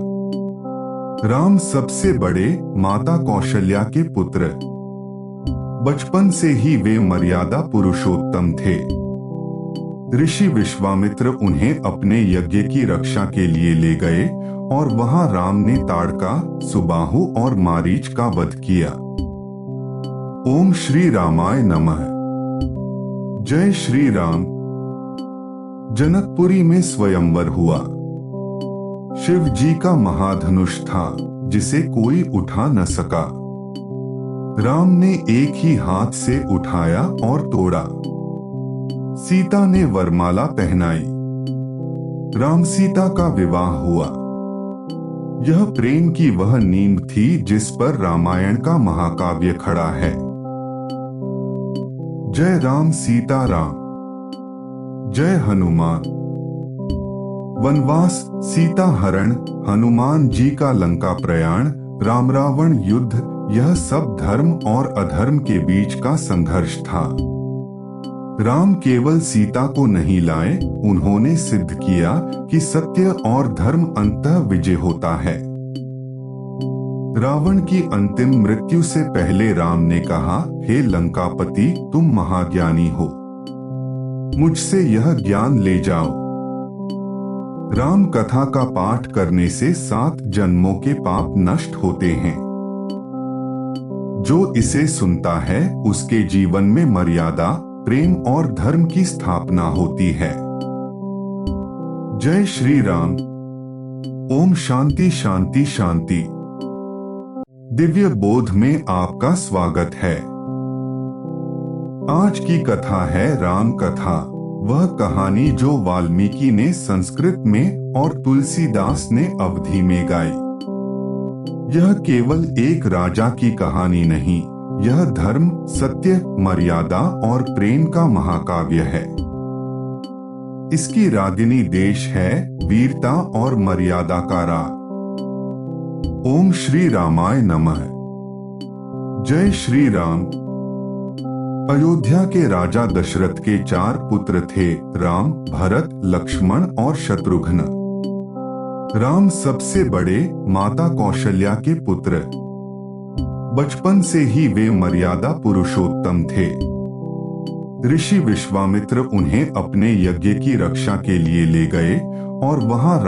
राम सबसे बड़े, माता कौशल्या के पुत्र। बचपन से ही वे मर्यादा पुरुषोत्तम थे। ऋषि विश्वामित्र उन्हें अपने यज्ञ की रक्षा के लिए ले गए और वहां राम ने ताड़का, सुबाहु और मारीच का वध किया। ओम श्री रामाय नमः। जय श्री राम। जनकपुरी में स्वयंवर हुआ। शिव जी का महाधनुष था जिसे कोई उठा न सका। राम ने एक ही हाथ से उठाया और तोड़ा। सीता ने वरमाला पहनाई। राम सीता का विवाह हुआ। यह प्रेम की वह नींव थी जिस पर रामायण का महाकाव्य खड़ा है। जय राम सीता राम। जय हनुमान। वनवास, सीता हरण, हनुमान जी का लंका प्रयाण, राम रावण युद्ध, यह सब धर्म और अधर्म के बीच का संघर्ष था। राम केवल सीता को नहीं लाए, उन्होंने सिद्ध किया कि सत्य और धर्म अंततः विजय होता है। रावण की अंतिम मृत्यु से पहले राम ने कहा, हे लंकापति, तुम महाज्ञानी हो, मुझसे यह ज्ञान ले जाओ। राम कथा का पाठ करने से 7 जन्मों के पाप नष्ट होते हैं। जो इसे सुनता है उसके जीवन में मर्यादा, प्रेम और धर्म की स्थापना होती है। जय श्री राम। ओम शांति शांति शांति। दिव्य बोध में आपका स्वागत है। आज की कथा है राम कथा, वह कहानी जो वाल्मीकि ने संस्कृत में और तुलसीदास ने अवधी में गाई। यह केवल एक राजा की कहानी नहीं, यह धर्म, सत्य, मर्यादा और प्रेम का महाकाव्य है। इसकी रागिनी देश है वीरता और मर्यादा का राग। ओम श्री रामाय नमः। जय श्री राम। अयोध्या के राजा दशरथ के 4 पुत्र थे, राम, भरत, लक्ष्मण और शत्रुघ्न। राम सबसे बड़े, माता कौशल्या के पुत्र। बचपन से ही वे मर्यादा पुरुषोत्तम थे। ऋषि विश्वामित्र उन्हें अपने यज्ञ की रक्षा के लिए ले गए और वहां